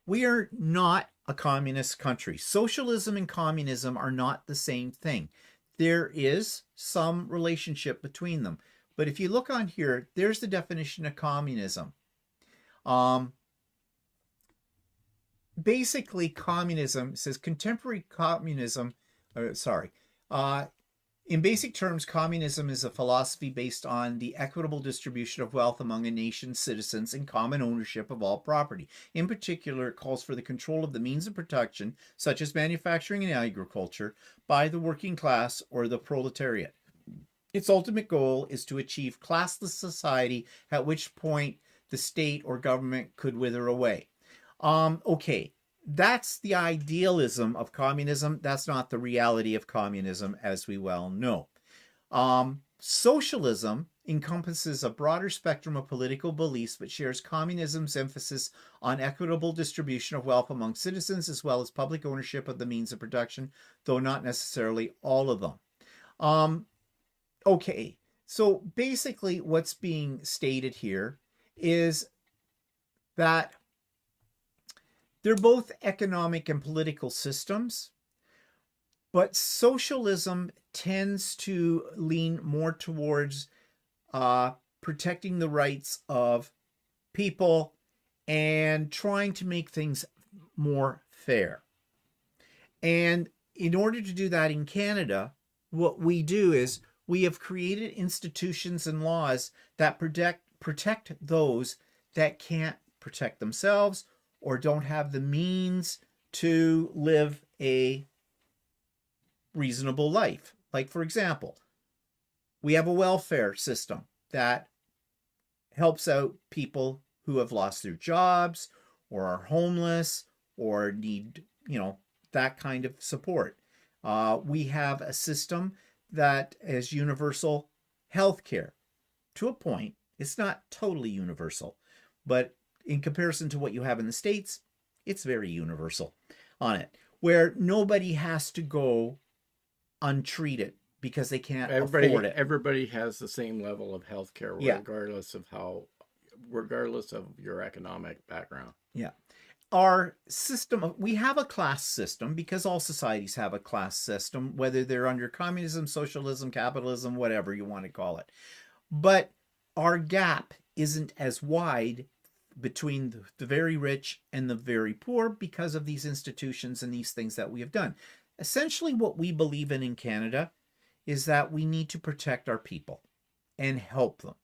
We are not a communist country. Socialism and communism are not the same thing. There is some relationship between them. But if you look on here, there's the definition of communism. Basically, communism says contemporary communism, in basic terms, communism is a philosophy based on the equitable distribution of wealth among a nation's citizens and common ownership of all property. In particular, it calls for the control of the means of production, such as manufacturing and agriculture, by the working class or the proletariat. Its ultimate goal is to achieve classless society, at which point the state or government could wither away. Okay, that's the idealism of communism. That's not the reality of communism, as we well know. Socialism encompasses a broader spectrum of political beliefs, but shares communism's emphasis on equitable distribution of wealth among citizens, as well as public ownership of the means of production, though not necessarily all of them. Okay, so basically what's being stated here is that they're both economic and political systems, but socialism tends to lean more towards protecting the rights of people and trying to make things more fair. And in order to do that in Canada, what we do is we have created institutions and laws that protect those that can't protect themselves or don't have the means to live a reasonable life. Like, for example, we have a welfare system that helps out people who have lost their jobs or are homeless or need, that kind of support. We have a system that is universal health care. To a point, it's not totally universal, but in comparison to what you have in the States, it's very universal on it, where nobody has to go untreated because they can't afford it. Everybody has the same level of health care, regardless of your economic background. Yeah. Our system, we have a class system because all societies have a class system, whether they're under communism, socialism, capitalism, whatever you want to call it. But our gap isn't as wide between the very rich and the very poor because of these institutions and these things that we have done. essentially what we believe in Canada is that we need to protect our people and help them.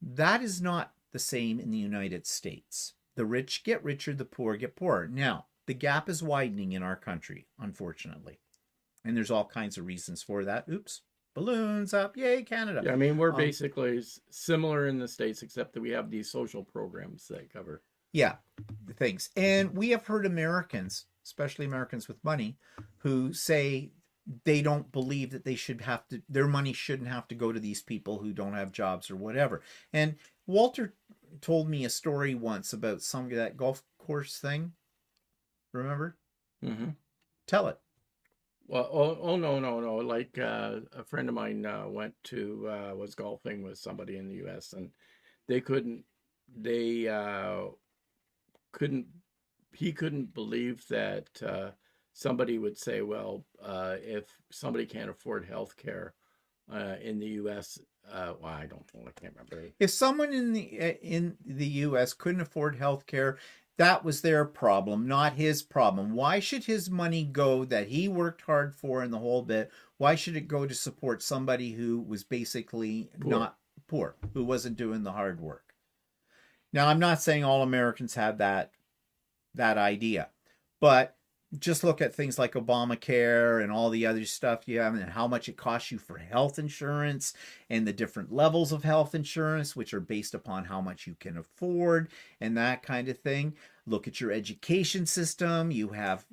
That is not the same in the United States. The rich get richer, the poor get poorer. Now, the gap is widening in our country, unfortunately. And there's all kinds of reasons for that. Oops, balloons up. Yay, Canada. Yeah, I mean, we're basically similar in the States, except that we have these social programs that cover. Yeah, things. And we have heard Americans, especially Americans with money, who say they don't believe that they should have to, their money shouldn't have to go to these people who don't have jobs or whatever. And Walter told me a story once about some of that golf course thing. Remember? Mm-hmm. Tell it. Well, no. Like a friend of mine was golfing with somebody in the U.S. and he couldn't believe that somebody would say, well, if somebody can't afford health care in the U.S., well, I don't know, I can't remember. If someone in the U.S. couldn't afford health care, that was their problem, not his problem. Why should his money go that he worked hard for and the whole bit? Why should it go to support somebody who was basically not poor, who wasn't doing the hard work? Now, I'm not saying all Americans have that idea, but just look at things like Obamacare and all the other stuff you have and how much it costs you for health insurance and the different levels of health insurance, which are based upon how much you can afford and that kind of thing. Look at your education system. You have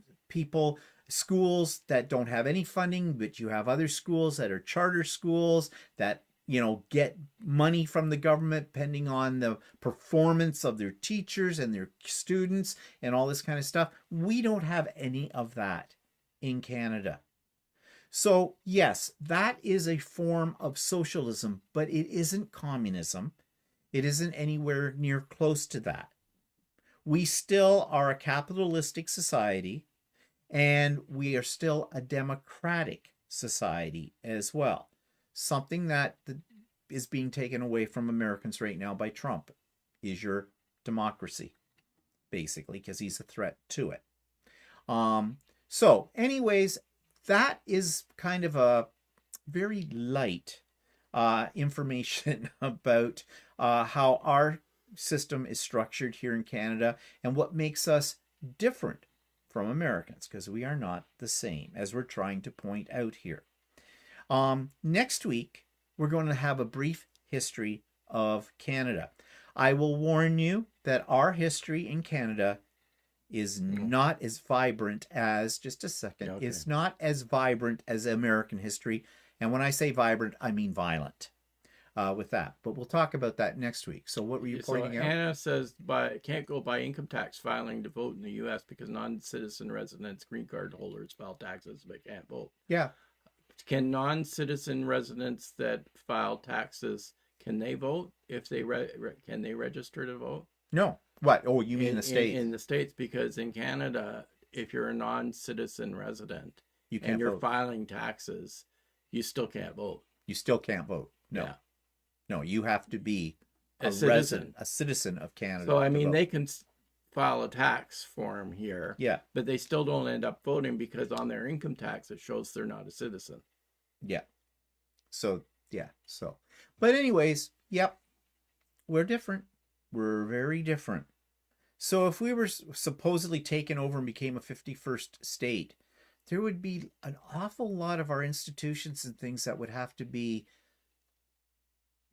schools that don't have any funding, but you have other schools that are charter schools that get money from the government depending on the performance of their teachers and their students and all this kind of stuff. We don't have any of that in Canada. So yes, that is a form of socialism, but it isn't communism. It isn't anywhere near close to that. We still are a capitalistic society, and we are still a democratic society as well. Something that is being taken away from Americans right now by Trump is your democracy, basically, because he's a threat to it. So anyways, that is kind of a very light information about how our system is structured here in Canada and what makes us different from Americans, because we are not the same, as we're trying to point out here. Next week, we're going to have a brief history of Canada. I will warn you that our history in Canada is not as vibrant as, just a second, Okay. It's not as vibrant as American history. And when I say vibrant, I mean violent with that. But we'll talk about that next week. So what were you pointing out? Hannah says can't go by income tax filing to vote in the U.S. because non-citizen residents, green card holders file taxes but can't vote. Yeah. Can non-citizen residents that file taxes, can they vote if they can they register to vote? No. What? Oh, you mean in the States? In the States, because in Canada, if you're a non-citizen resident and you're filing taxes, you still can't vote. You still can't vote. No. Yeah. No, you have to be a citizen of Canada. So, I mean, they can file a tax form here. Yeah. But they still don't end up voting because on their income tax, it shows they're not a citizen. Yeah. So, yeah. So, but anyways, yep. We're different. We're very different. So if we were supposedly taken over and became a 51st state, there would be an awful lot of our institutions and things that would have to be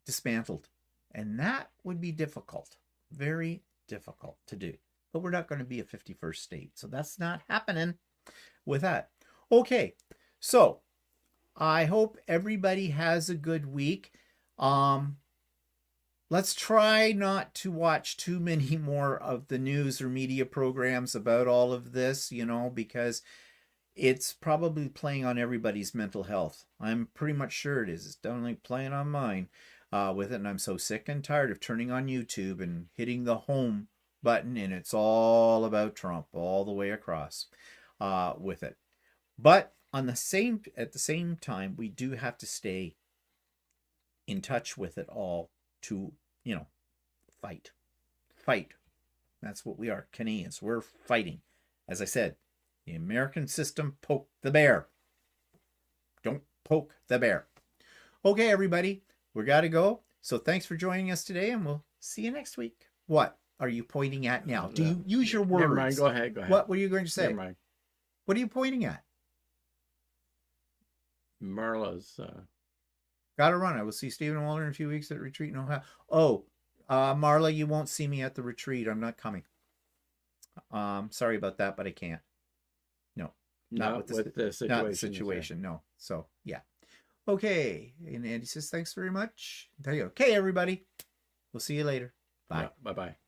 dismantled. And that would be difficult. Very difficult to do. But we're not going to be a 51st state. So that's not happening with that. Okay. So I hope everybody has a good week. Let's try not to watch too many more of the news or media programs about all of this, because it's probably playing on everybody's mental health. I'm pretty much sure it is. It's definitely playing on mine with it. And I'm so sick and tired of turning on YouTube and hitting the home button, and it's all about Trump all the way across with it. But at the same time, we do have to stay in touch with it all to, fight. That's what we are, Canadians. We're fighting. As I said, The American system poked the bear. Don't poke the bear. Okay, everybody, we got to go. So thanks for joining us today, and we'll see you next week. What are you pointing at now? Do you use your words? Never mind. Go ahead. Go ahead. What were you going to say? Never mind. What are you pointing at? Marla's. Got to run. I will see Stephen Waller in a few weeks at retreat in Ohio. Oh, Marla, you won't see me at the retreat. I'm not coming. Sorry about that, but I can't. No, Not with the situation. Not the situation. No. So yeah. Okay. And Andy says thanks very much. Okay, everybody. We'll see you later. Bye. Yeah, bye-bye.